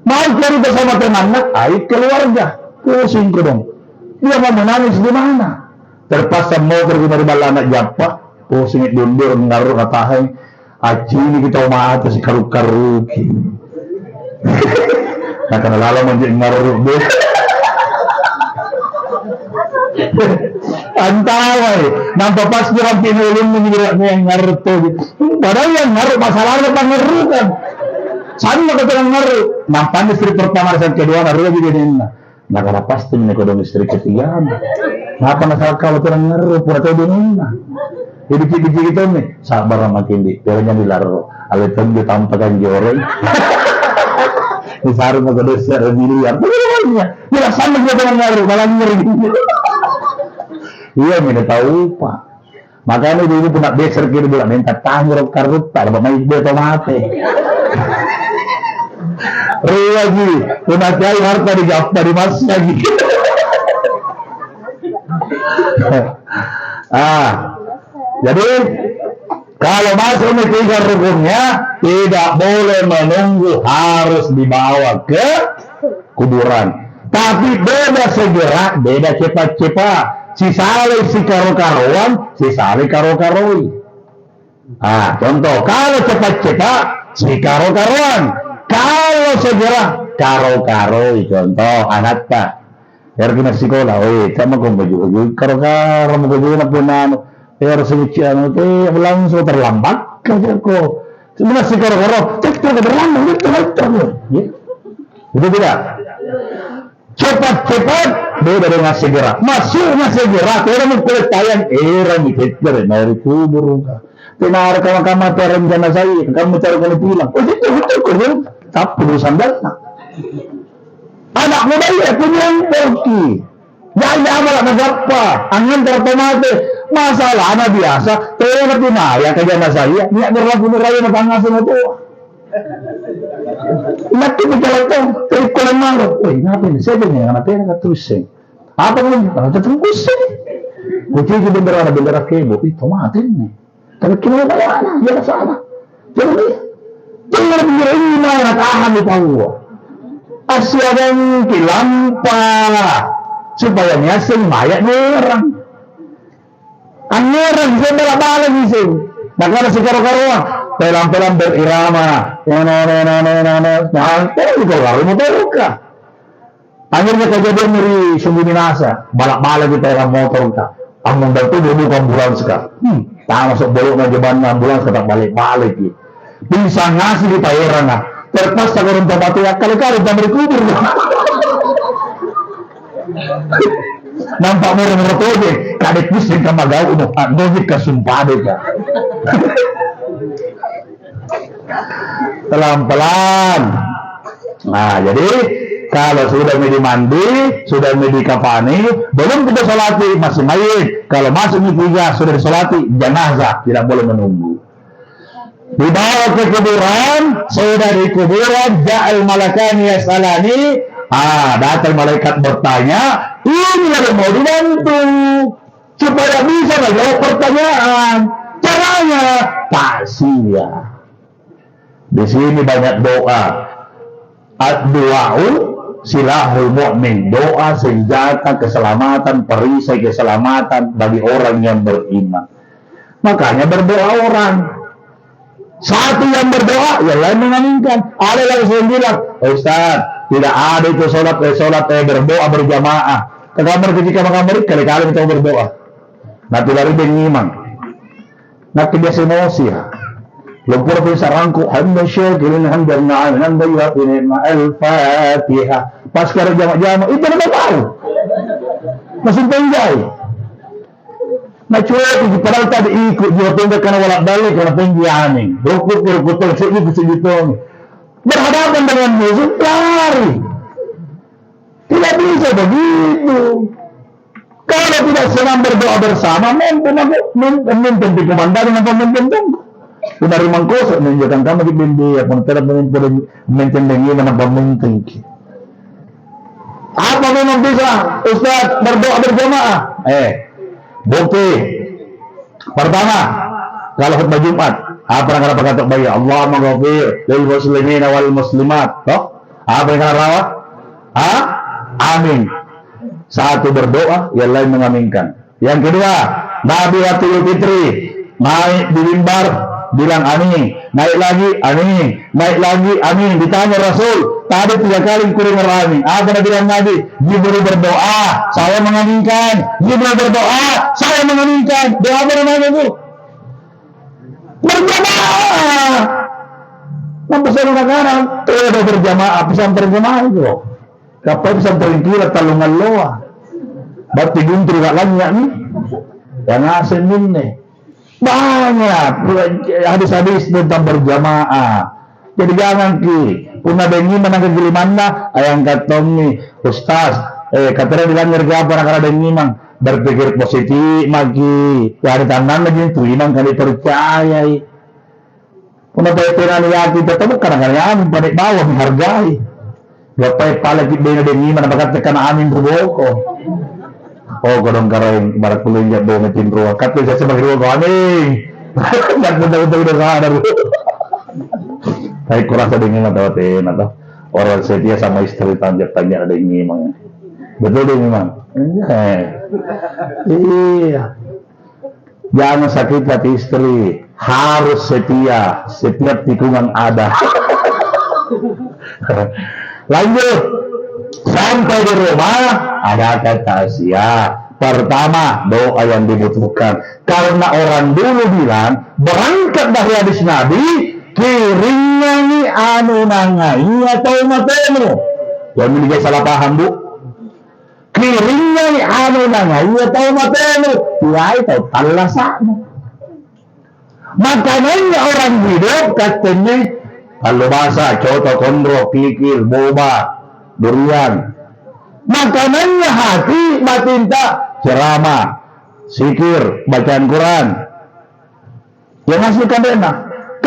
mau cari bersama temannya aib keluarga pusing ke dong dia mau menangis di mana terpaksa mau pergi dari balana japa pusing dundur ngaruh katahai aci ini kita mati si karu-karu nah karena lalu menjadi ngaruh deh antawai nampak pas orang pinulun mengira yang ngaruh tuh padahal yang ngaruh masalahnya pengerukan Sana keterangan ngaruh. Nampan istri pertama dan kedua ngaruh lagi dia nah. Nah kalau pasti nih kodong istri ketiga. Ngapa nasal kalau terang ngaruh pura tahu dia jadi biji gitu nih. Sabar makin di. Pernya dilaro. Aletan dia tampakan joreng. Di sarung mau kedua secara miliar. Bagaimana? Dia sama keterangan ngaruh malah ngeri. Iya, minta tahu pak. Makanya dulu punak beser kiri bilang minta tanggul karut tak dapat main dia tomate. Lagi, punak jai harta di mas lagi. Jadi kalau masuk ini tiga rukunnya tidak boleh menunggu, harus dibawa ke kuburan. Tapi beda segera, beda cepat-cepat. Si saleh si karo-karoan, si saleh karo-karoi. Contoh, kalau cepat-cepat, si karo-karoan. Kalau segera, karo-karoi. Contoh, anak tak. Kena sekolah, sama kong baju, karo-karo, baju na punano. Semucian, langsung terlambat. Kau, sebenarnya si karo-karo, cek berlambat, itu tidak. Cepat-cepat beda dengan segera. Masuknya segera, kira mengkulit tayang era mikir dari kubur. Tenar kamu rencana saya, kamu cari kalau pulang. Itu, tapi urusan datang. Anak muda ya punya pergi. Jangan malah ngapa? Angin tertomate. Masalah anak biasa. Tapi nanti ya kerjaan saya. Niat berlaku raya ngepangasin itu. Nanti berjalan tuh, terus kalau malu, ngapain? Saya punya anak saya nggak terusing. Apa pun, kalau tetap kusing. Kucing itu bendera kebo, itu mati nih. Tapi kita mana? Ya salah. Jadi, jangan pikir ini mana tahan di tahu. Asyadang kilampa supaya nyasing mayak nerang. Nerang saya bala-bala sih. Nah kalau sekarang pelan-pelan berirama, itu kalau mau terluka. Akhirnya kejadian dari Sumbu Minasa, balak-balak kita dalam motor ka. Among datu dia bukan ambulans ka. Tak masuk bolok na jaban ambulans ka tak balik-balik. Bisa ngasih di tayeran na. Terpas sa kurang tabatu ya kali-kali tak berkubur. Nampak murah-murah toge, kadek pusing ka magaw mo, nogit ka sumpade ka. Pelan-pelan. Nah, jadi kalau sudah mandi, sudah kafani, belum kita salati, masih mayit. Kalau masuk tiga sudah disolati, jenazah tidak boleh menunggu. Dibawa ke kuburan, sudah di kuburan, ja'al malakani yasalani. Datang malaikat bertanya, ini yang mau dibantu supaya bisa menjawab pertanyaan. Caranya tasya. Di sini banyak doa. Ad-du'a'u silahul mu'min. Doa senjata keselamatan, perisai keselamatan bagi orang yang beriman. Makanya berdoa orang. Satu yang berdoa, yang lain mengaminkan. Ada yang saya bilang, Ustaz, tidak ada itu sholat berdoa berjamaah. Ke kamar ketika makan kali-kali kita berdoa. Nanti dari bengiman. Nanti biasa emosi ya. Lumpur pun sarangku, hamba syakilin hamba na'amin hamba yuhafinin ma'al-fatihah. Pas kira jamak-jamak, itu ada tahu. Masih penjai. Nah cuy, padahal tadi ikut, dia tunggu karena walak balik, karena penjianing. Rukuk-rukuk, segitu. Berhadapan dengan musuh, lari. Tidak bisa begitu. Kalau tidak senang berdoa bersama, memimpin di komandan dengan pemimpin tunggu. Dari mangkos menunjukkan kamu di bimbing pun tidak mencendengi mana pemimpin. Apa memang bisa Ustaz berdoa berjamaah? Bukti pertama kalau khutbah Jumat apa yang kata bayi Allahumma ghafir lil muslimin wal muslimat. Apa yang rawat? Amin. Satu berdoa, yang lain mengaminkan. Yang kedua, Nabi waktu Idul Fitri naik di mimbar bilang amin, naik lagi amin, naik lagi amin. Ditanya Rasul, tadi 3 kali kurang amin. Apa yang bilang Nabi? Jibril berdoa, saya mengaminkan. Jibril berdoa, saya mengaminkan. Doa apa namanya itu? Berdoa. Mampus na nagaran, ada berjamaah, pesantren jamaah itu. Kapag pesantren kira talungan loa. Ba't tiguntri ka lang niya ni? Yan asin din eh. Banyak, hadis-hadis tentang berjamaah. Jadi jangan ki, puna dengi manang kegiliman na, ayang katong ni, Ustaz, katanya bilang ngerga apa nak dengi mang, berpikir positif, magi, ya ada tangan lagi, itu imang kali percaya. Puna tayo niya kita tamu kadang-kadang balik bawah menghargai. Gapay pala kita na dengi man bagat ka na amin ruboko. Oh, kodong karaing barat puluh ya do metin ruwa. Katlo sa sebagai ruwa kami. Nagpunta-punta sa hadar. Ay kurasa dengi na tawatin atau orang setia sama istri tanya dengi mang. Betul dengi mang. Iya. Jangan sakit hati istri, harus setia, setiap tikungan ada. Lanjut, sampai di rumah ada kata siap. Pertama, doa yang dibutuhkan. Karena orang dulu bilang, berangkat dari hadis Nabi, kiringnya ni anu nangai atau matemu. Jangan menjadi salah paham, Bu. Kiringnya ni anu nangai atau matemu. Ya itu talasannya. Makanannya orang hidup katanya kalau bahasa coto kondro, kikir, boba, durian. Makanannya hati, batinta, ceramah, sikir, bacaan Quran. Yang hasil kadena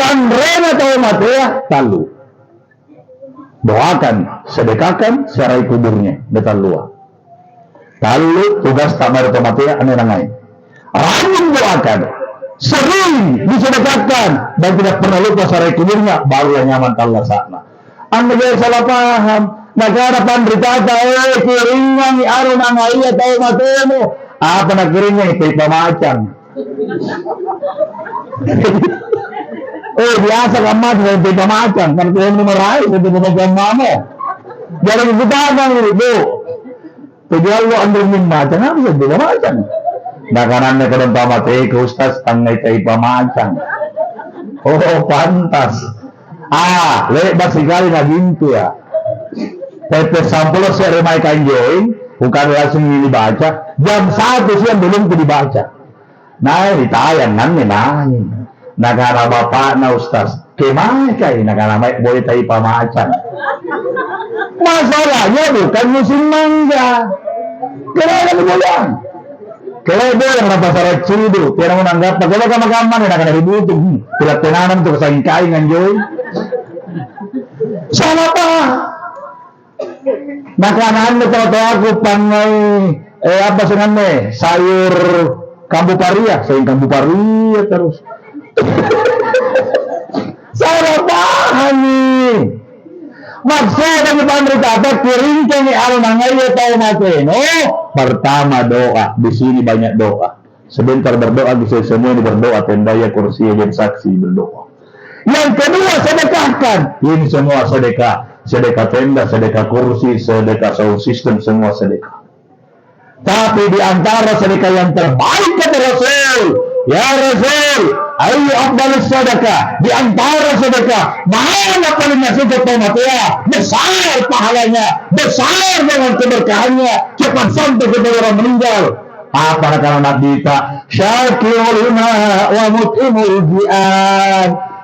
rena tahu matea talu. Doakan, sedekahkan, serai kuburnya, betal luar. Talu tugas tamar tomatea ane nangai. Rajin doakan, sering disedekahkan dan tidak pernah lupa serai kuburnya, baru yang nyaman Allah sana. Anda jangan salah paham. Negara pandritata, kiringnya ni anu nangai tahu matemu. Apa nak kiringnya itu pemacang. Biasa kamat dengan pemacang, karena yang memerai itu pemacang mamo. Jangan dikutakan itu. Tujuan lo ambil min macam apa sih pemacang. Nakanannya ke dalam mati ke Ustaz tangai tay pemacang. Oh pantas. Lebar sekali na gintu ya. Tapi sampul saya remai kanjoin, bukan langsung ini dibaca. Jam 1 siang belum dibaca. Nah, ditayang nan nangin. Nagara bapak na Ustaz. Kemana kay nagara may boleh tayo pamacang. Masalahnya bukan musim mangga. Kenapa dibilang? Kalau boleh pasarat cido, kaya mo nanggap, pagkala ka magaman, nagara ributo, pilat tenanan to sa ingkay nganjoy. Sama pa. Makanan mo tayo ako pangay, apa sengan sayur kambu paria, sayur kambu paria terus. Salah paham nih. Maksud dari pemerintah kiringnya ni anu nangai tahu mateno. Pertama doa, di sini banyak doa. Sebentar berdoa bisa semua ini berdoa, tendaya kursi dan saksi berdoa. Yang kedua sedekahkan. Ini semua sedekah. Sedekah tenda, sedekah kursi, sedekah sound system, semua sedekah. Tapi di antara sedekah yang terbaik kata Rasul, ya Rasul, ayo afdalus sedekah. Di antara sedekah, mana paling sedekah pematia? Besar pahalanya, besar dengan keberkahannya, cepat sampai kepada orang meninggal. Apa kata Nabi kita? Syakiruna wa mut'imul ji'an.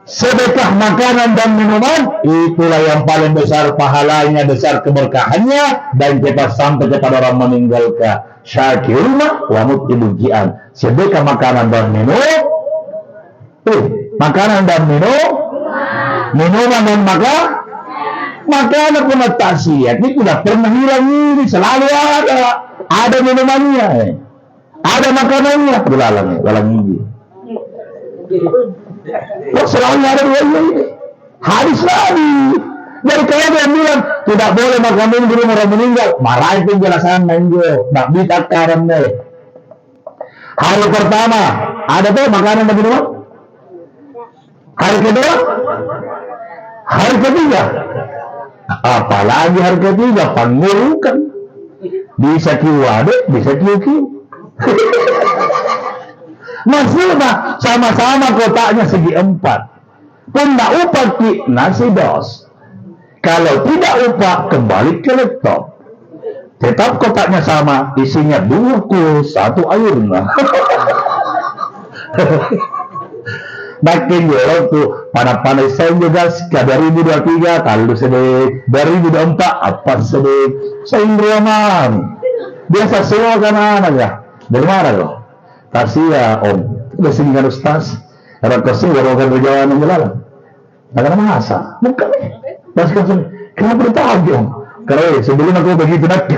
Sedekah makanan dan minuman, itulah yang paling besar pahalanya, besar keberkahannya, dan cepat sampai kepada orang meninggalkan. Syakiruna wa mut'imul ji'an. Sedekah makanan dan minum, makanan dan minum, minuman dan makanan pengatasiat ini tidak pernah hilang ini, selalu ada minumannya, ada makanannya, berulang gigi. Selalu ada dua ini. Hadis Nabi. Jadi kalau dia bilang tidak boleh makan minum di rumah orang meninggal, marah itu jelasan menjo, tak bisa karam deh. Hari pertama ada tuh makanan dan minuman. Hari kedua, hari ketiga, apalagi hari ketiga pengurukan. Bisa kiwade, bisa kiu. Maksudnya sama-sama kotaknya segi 4. Pun upah ki nasi dos. Kalau tidak upah, kembali ke laptop. Tetap kotaknya sama, isinya 2 kul, 1 airnya. Makin jauh tuh, panas-panas saya juga, 2023, kalau sedih, 2024, apa sedih, saya Indraman. Biasa semua kan anak ya, dari mana loh? Kasih ya om, udah sini kan ustaz, harap kasih ya rokan perjalanan jalan. Nah karena masa, bukan nih, pas kasih, kenapa ditagi om? Karena sebelum aku begitu nak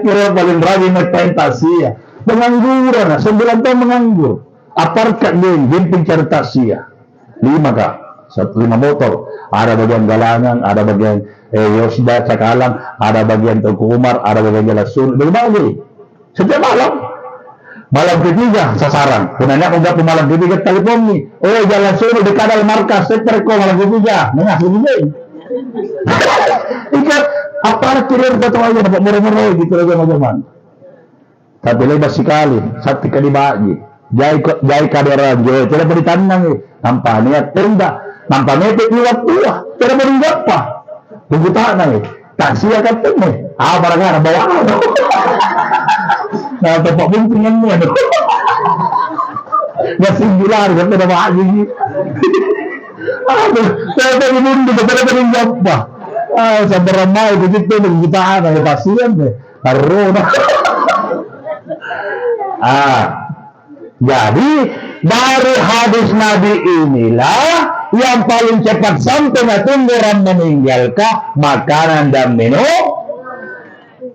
kira paling rajin nagpentasi ya. Mengangguran, 9 tahun menganggur. Aparkat din pencari taksi ya. 5 kak, 5 motor. Ada bagian Galangan, ada bagian Yosda Cakalang, ada bagian Tengku Umar, ada bagian Jalan Sun, berbagai. Setiap malam ketiga sasaran. Kenanya aku gak malam ketiga telepon nih. Oh Jalan Sun di Kadal Markas, saya ko malam ketiga. Nengah begini. Ikat aparat kirim foto aja dapat murah-murah gitu aja macam. Tapi lebar sekali, satu kali bagi. Jai kaderan jo, tidak beri tandang nampak niat tenda, nampak mepet liwat tua, tidak beri apa. Tunggu tanah tak siakan temu. Barang-barang bawa. Nah, tempat buntingan ni ada. Ya singular, kan ada bagi. Saya tadi mundur, tidak beri apa. Sampai ramai begitu tunggu tanah, pasien deh. Karena jadi dari hadis Nabi inilah yang paling cepat sampai tunggu orang meninggalkah makanan dan minum.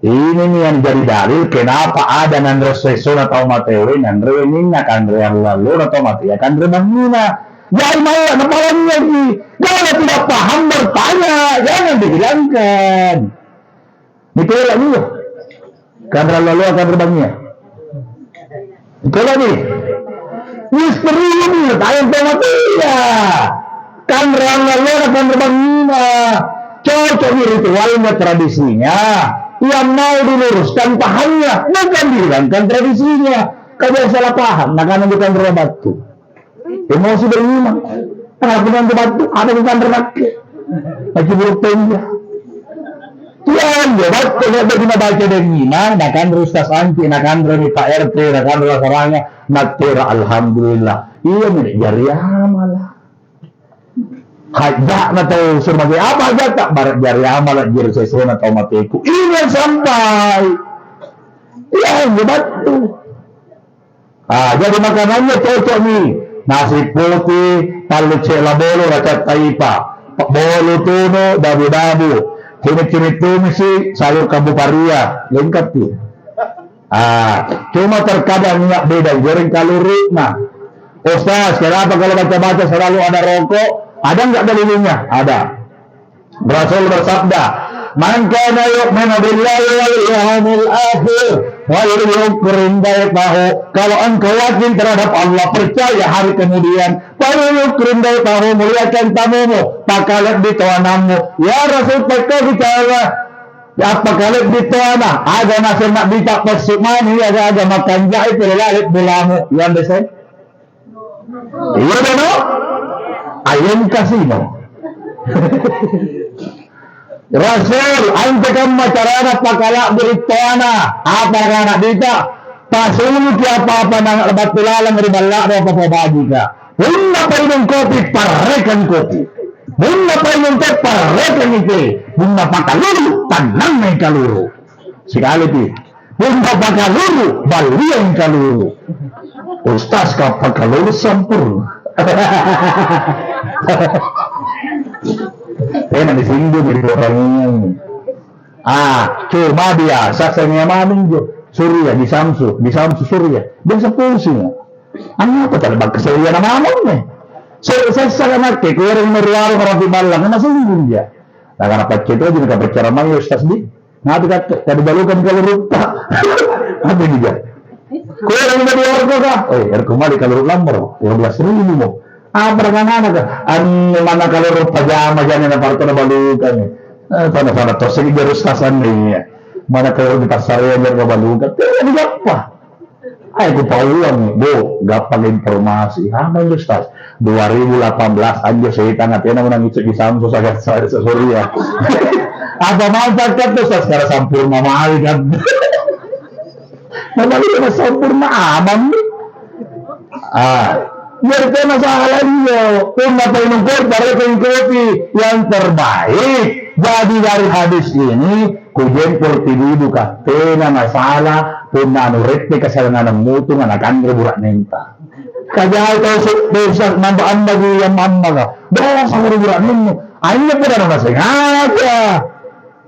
Ini nih yang jadi dalil kenapa ada nandro sesona atau matewe nandro ini akan yang lalu atau mati akan remangina. Jangan mau kepalanya lagi. Jangan tidak paham bertanya, jangan dihilangkan. Betul lagi ya. Karena lalu akan terbangnya. Betul lagi. Misteri ini tayang ya. Kan lalu akan terbangnya. Cocok ritualnya tradisinya. Yang mau diluruskan pahamnya, bukan dihilangkan tradisinya. Kalau salah paham, nak bukan batu. Emosi beriman. Kenapa bukan batu? Ada bukan berbatu. Lagi bertanya. Tuhan, ya betul. Kalau kita baca dengan iman, nakan rustas anti, nakan rani Pak RT, nakan rasanya, nakira alhamdulillah. Iya nih, jari amal. Hajak na tayo sumabi apa aja tak barat jari amal at jari sesuai na tayo matiku. Ini yang sampai. Yan, betul. Jadi makanannya cocok nih. Nasi putih, palut celabolo, racat taipa. Bolo tuno, dabu-dabu. Cimit-cimit tumisi, sayur kabu paria. Lengkap tuh. Cuma terkadang nggak beda, goreng kalori. Nah, Ustaz, kenapa kalau baca-baca selalu ada rokok? Ada nggak dalilnya? Ada. Rasul bersabda, "Man kana yu'minu billahi wal yawmil akhir wa yukrim baitahu." Kalau engkau yakin terhadap Allah, percaya hari kemudian, yukrim baitahu, muliakan tamumu, pakalat di tuanamu. Ya Rasul peka bicara, apa kalit di tuana? Ada nasir nak bitak persumani, ada makan jahit berlalit bulamu. Yang besar? Iya dong? Ayam kasino. Rasul, ante kan macarana pakala berituana. Apa kana dita? Pasulu ki apa-apa nang lebat tulalang riballa apa apa bagi ka. Hunna painong kopi, parekan kopi. Hunna painong teh parekan ite. Hunna pakaluru, tanang may kaluru. Sekali ti. Hunna pakaluru, baliang kaluru. Ustaz ka pakaluru sempurna. Saya nanti singgung dari orangnya. Cuma biasa saya mamin jo Surya di Samsu Surya dan sepuluhnya. Apa tadi bang keselian nama nih? Saya sangat ngerti. Kau orang meruang orang di Malang, karena singgung dia. Nah karena pakai itu juga bicara mayu Ustaz di. Nah itu kata tadi balukan kalau rupa. Apa juga? Kau orang dari warga kah? Kembali kalau lamber 12.000 mo. Perangana ka. Mana kalau rupa pajama jangan na parto na balukan. Sana to sige jerustasan niya. Mana kalau di pasar ya na balukan. Pero di apa? Ay, ko pa ulang, Bu, gapang informasi. Hanggang Ustaz, 2018, anjo sa itang at yan ang nang itse gisamso sa Surya. Apa manfaat ka to, Ustaz, kara sampurna mahal ka. Namali na sampurna aman. Biar ko masalah niyo, kung napainom para kayong kopi yang terbaik. Jadi dari hadis ini, kujen portibidu ka, pena masalah, kung nanurete kasalanan ng muto nga nakandre burak nenta. Kaya ito sa nambaan bagi yang mamba ka, doon sa burak ninyo, ayun na po na nasengaja.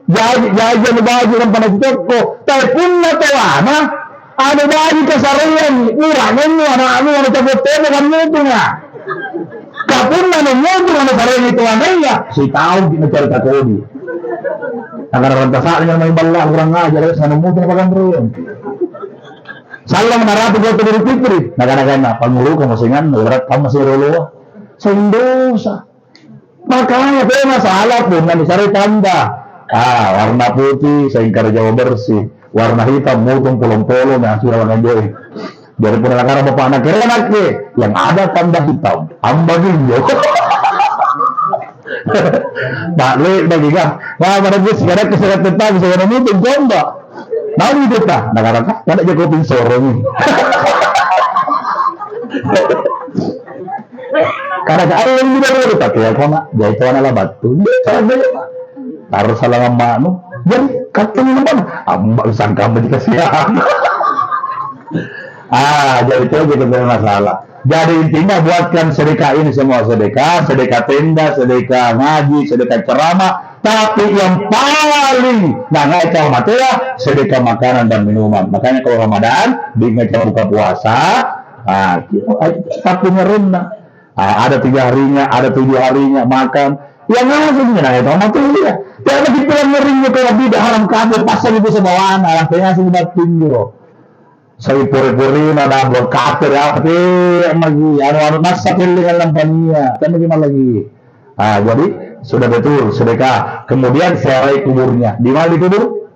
Jadi bagi ng panagtot ko, tayo pun na tawana, ano bagi kasarian, urang ninyo, ano tagot-tagot ang muto nga. Kapun na nung muto nga nasarili ito ang naya, si tao ginagkarita ko di. Nakararantasa niya may bala, kurang nga, dyan sa nung muto na pagandro yun. Salang narapi ko ito diri-pitri, naganagan pangulu ka masingan, ulat ka masirolo. Sa Indosa. Makanya, pero masalah po, nanisari tanda. Warna putih, sa ingkar Jawa bersih. Warna hitam, mutong polong-polong, yang sudah mengajoy. Dari pun nakara bapak anak kira yang ada tanda hitam, ambaginyo. Balik bagi ka, pada bus kada keserat tentang saya itu gomba. Mau itu ta, nakara ka, kada je koping sorong. Kada ka ay yang tidak boleh tak ya kona, jai to na labat tu. Taruh salah mano, jadi katanya naman, ambak sangka dikasih. Jadi itu juga masalah. Jadi intinya buatkan sedekah ini semua sedekah tenda, sedekah ngaji, sedekah ceramah. Tapi yang paling ngaco materi sedekah makanan dan minuman. Makanya kalau Ramadan, di ngaco buka puasa, tapi ngerunda. Ada 3 harinya, ada 7 harinya makan. Yang ngasihnya ngaco materi ya. Tapi kita ngerinyo kalau tidak haram kabel pasal itu sebawaan, orang tengah sih tinggi. Saya puri-puri ada berkater apa lagi anu nasa dengan lampanya kan gimana lagi jadi sudah betul sedekah kemudian serai kuburnya di mana dikubur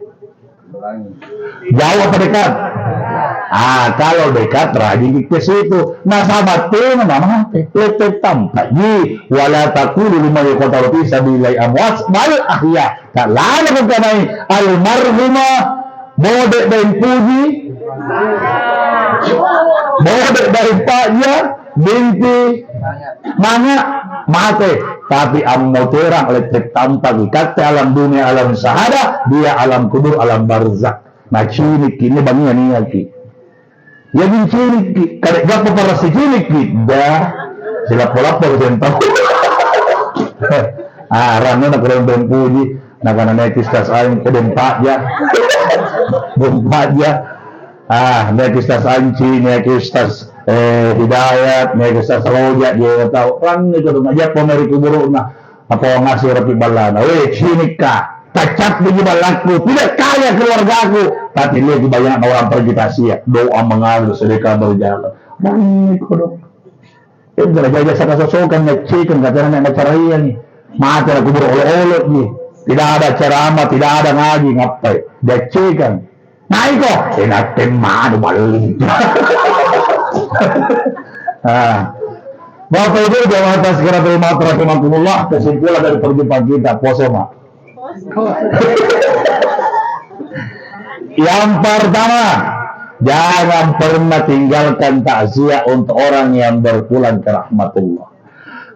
jauh apa dekat kalau dekat rajin ke situ nah sahabat tuh nama letet tampak ji wala taqulu lima yaqtalu fi sabilillahi amwat bal ahya kalana bukanai almarhuma mode dan puji bodek dari paknya binti mana mati tapi ammo terang elektrik tanpa kata alam dunia alam sahada dia alam kubur alam barzak nah cilik ini bangunnya nih lagi ya bin cilik kadek gapa para si cilik dah sila polapor sentau rana nak kurang dan puji nak kana netis tas aing kedempak ya nekistas anci, nekistas hidayat, nekistas roja, dia tahu orang itu ngajak pemeri kubur na apa ngasih rapi balana, sini kak, cacat bagi balaku, tidak kaya keluargaku, tapi lihat banyak orang pergi tasya, doa mengalir sedekah berjalan, banyak kodok. Itu jaga jasa kasosokan, ngecikan katanya nak caranya nih, mati lah kubur oleh-oleh nih, tidak ada ceramah, tidak ada ngaji, ngapai, ngecikan. Nah itu, enak teman balik. Bapak Ibu jamaah tazkirah bil maut rahimakumullah, kesimpulan dari perjumpaan kita puasa mak. Yang pertama, jangan pernah tinggalkan takziah untuk orang yang berpulang ke rahmatullah.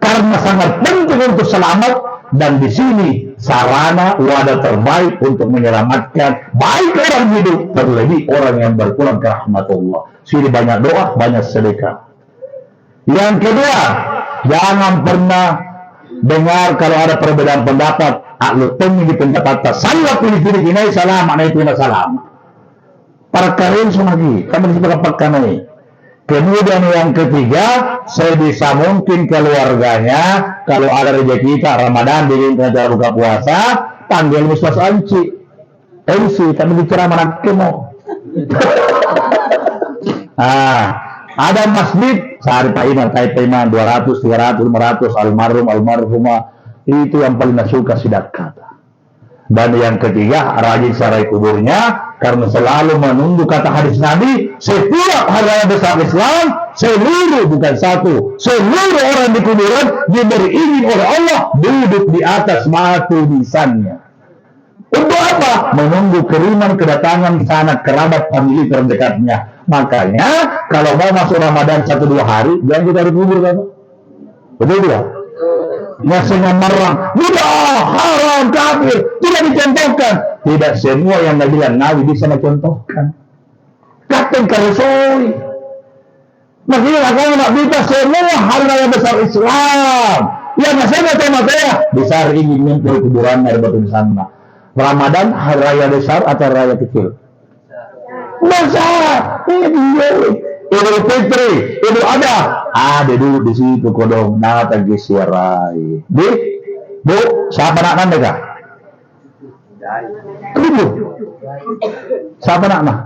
Karena sangat penting untuk selamat. Dan di sini sarana wadah terbaik untuk menyelamatkan baik orang hidup terlebih orang yang berpulang ke rahmatullah. Sini banyak doa, banyak sedekah. Yang kedua, jangan pernah dengar kalau ada perbedaan pendapat. Aklu temi di pendapat salah pilih-pilih ini salah mana itu salah. Para karin lagi, kami disepakatkan ini. Kemudian yang ketiga, sebisa mungkin keluarganya kalau ada rezeki kita Ramadan bikin acara buka puasa, panggil Ustaz Anci, MC, kami bicara mana kemo. Ada masjid, sehari Pak Iman, Pak Iman 200, 300, 500, almarhumah itu yang paling suka sidat kata. Dan yang ketiga, rajin sarai kuburnya, Karena selalu menunggu kata hadis Nabi, setiap hari raya besar Islam, seluruh bukan satu, seluruh orang di kuburan diberi izin oleh Allah duduk di atas batu nisannya. Untuk apa? Menunggu kiriman kedatangan sanak kerabat famili terdekatnya. Makanya kalau mau masuk Ramadan 1-2 hari, jangan kita dikubur kan? Betul tidak? Nasinya merang, mudah, haram, kafir, tidak dicontohkan. Tidak semua yang bilang Nabi bisa mencontohkan. Kata Rasul. Makanya kalau nak bisa semua hari raya besar Islam, yang saya mata-mata besar ingin mimpi kuburan dari batu sana. Ramadan hari raya besar atau raya kecil? Besar. Idul Fitri, Idul Adha, ada dulu di situ kodong, nata gisiarai. Bu, siapa nak nanda kah? Ibu, siapa nak mah?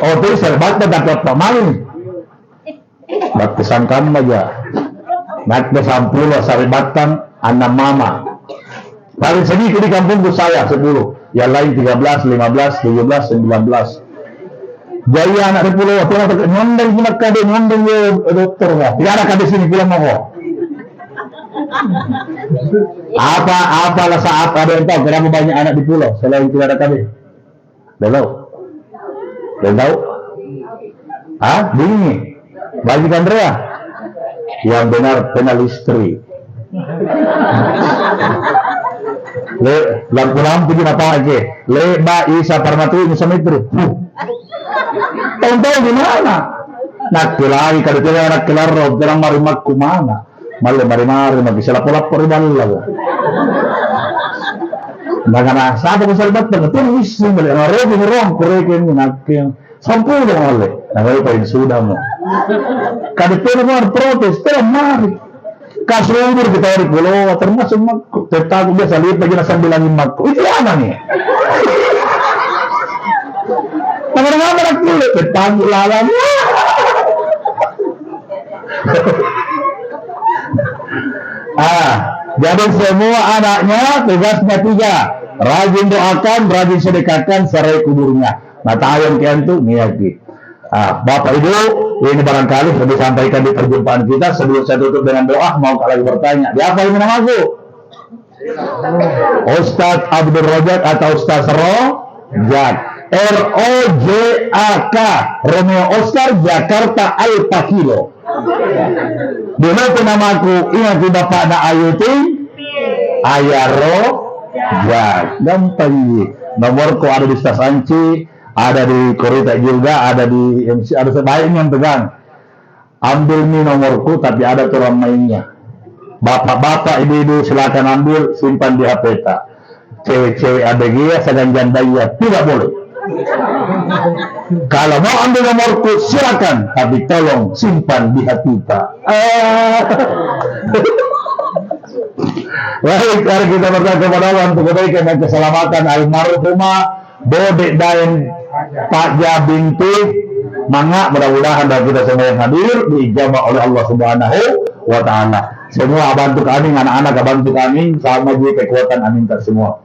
Oh, tu serbat dapat pemain. Baptisan kamu aja. Nak besampul saribatan anak mama. Paling sedikit di kampungku saya 10. Yang lain 13, 15, 17, 19. Jaya anak di pulau, ngondeng cuma kade, ngondeng dokter lah. Tidak ada kade sini pulang mau. Apa saat ada yang tahu kenapa banyak anak di pulau selain tidak ada kade? Dah tahu? Ah, bingung. Bagi Andrea. Yang benar penal istri. Lampu di apa aja? Ba Isa Parmatu ini sama itu. Tahu gimana? Nak kelari kalau tidak nak kelar rob dalam marimat kumana? Mari magi salah lapor balal. Nagana sabe ko sa bat na to is mali ang rob ni rom kureken nak sampu dong oleh. Nagal pa sudah mo. Kada pero mo protes pero mari. Kasumur kita di pulau termasuk tetap biasa lihat lagi nasa bilangin magko. Itu apa nih? Nama-nama nak kulit tetap lawan. Jadi semua anaknya tugasnya 3. Rajin doakan, rajin sedekahkan, serai kuburnya. Nah, tayang kian tuh niyaki. Bapak Ibu, ini barangkali sudah disampaikan di perjumpaan kita. Sebelum saya tutup dengan doa, mau lagi bertanya. Di apa ini namaku? Ustadz Abdul Rojak atau Ustadz Rojak. ROJAK, Romeo Oscar Jakarta Alpha Kilo. Dulu namaku, ingat di Bapak ada Ayuti, Ayaro, Jak. Gampang. Nomorku ada di Stas Anci. Ada di Korita juga, ada di MC, ada sebaiknya yang pegang. Ambil nih nomorku, tapi ada turun mainnya. Bapak-bapak, ibu-ibu silakan ambil, simpan di HP tak. Cewek-cewek ABG, sedang janda tidak boleh. Kalau mau ambil nomorku, silakan, tapi tolong simpan di hati tak. Baik, mari kita berdoa kepada Allah untuk kebaikan dan keselamatan almarhumah Bodek Daeng Pakja binti Mangga. Mudah-mudahan dari kita semua yang hadir diijabah oleh Allah Subhanahu wa Ta'ala. Semua bantu kami, anak-anak bantu kami, sama juga kekuatan amin kita semua.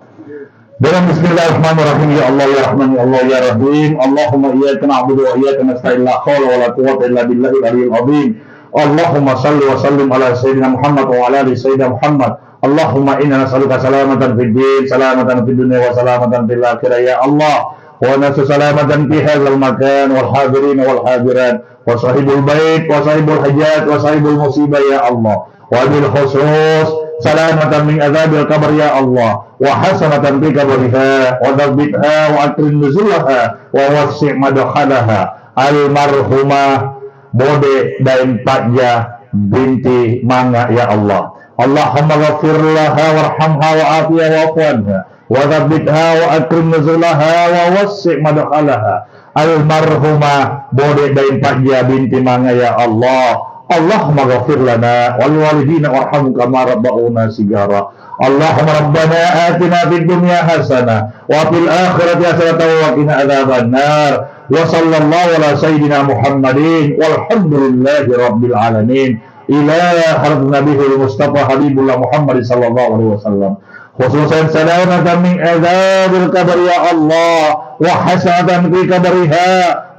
Dengan bismillahirrahmanirrahim. Ya Allah ya Rahman ya Allah ya Rahim. Allahumma iyyaka na'budu wa iyyaka nasta'in. La haula wa la quwwata illa billahil aliyyil azim. Allahumma shalli wa sallim ala sayyidina Muhammad wa ala ali sayyidina Muhammad. Allahumma inna nas'aluka salamatan fid din, salamatan fid dunya wa salamatan fil akhirah ya Allah. Wa nasu salamatan fi hadzal makan wal hadirin wal hadirat wa sahibul bait wa sahibul hajat wa sahibul musibah ya Allah. Wa bil khusus salamatan min azabil qabr ya Allah. Wa hasanatan fi qabriha wa dhabbitha wa akrim nuzulaha wa wasi' madkhalaha. Almarhumah Bodek Daeng Pakja binti Mangga ya Allah. Allahumma ghafir laha warhamha wa afiha wa afwanha wa thabbitha wa akrim nuzulaha wa wasi' madkhalaha. Almarhumah Bodek Daeng Pakja binti Mangga ya Allah. Allahumma ghafir lana wal walidina warhamhum kama rabbuna sigara. Allahumma rabbana atina fid dunya hasanah wa fil akhirati hasanah wa qina adzaban nar. Wa sallallahu ala sayyidina Muhammadin walhamdulillahi rabbil alamin. Ila hadratin nabiyil mustafa habibullah Muhammad sallallahu alaihi wasallam. khususan salamatan min adzabil qabr ya Allah, wa hasanatan fi qabriha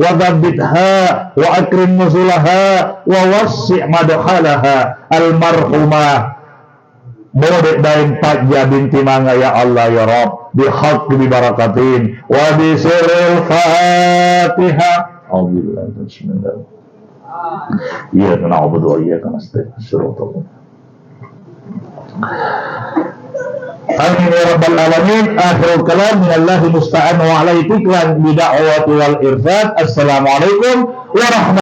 wa thabbitha wa akrim nuzulaha wa wassi' madkhalaha almarhumah Bodek daim Padja binti Mangga ya Allah ya Rabb, bihaq bi barakatin wa bi sirril Fatihah. Alhamdulillah. Bismillah. Iyyaka na'budu wa iyyaka nasta'in. Shiratal Amin ya rabbal alamin. Akhirul kalam minallahi musta'an wa alaihi tiklan bida'wati wal irfad. Assalamualaikum warahmatullahi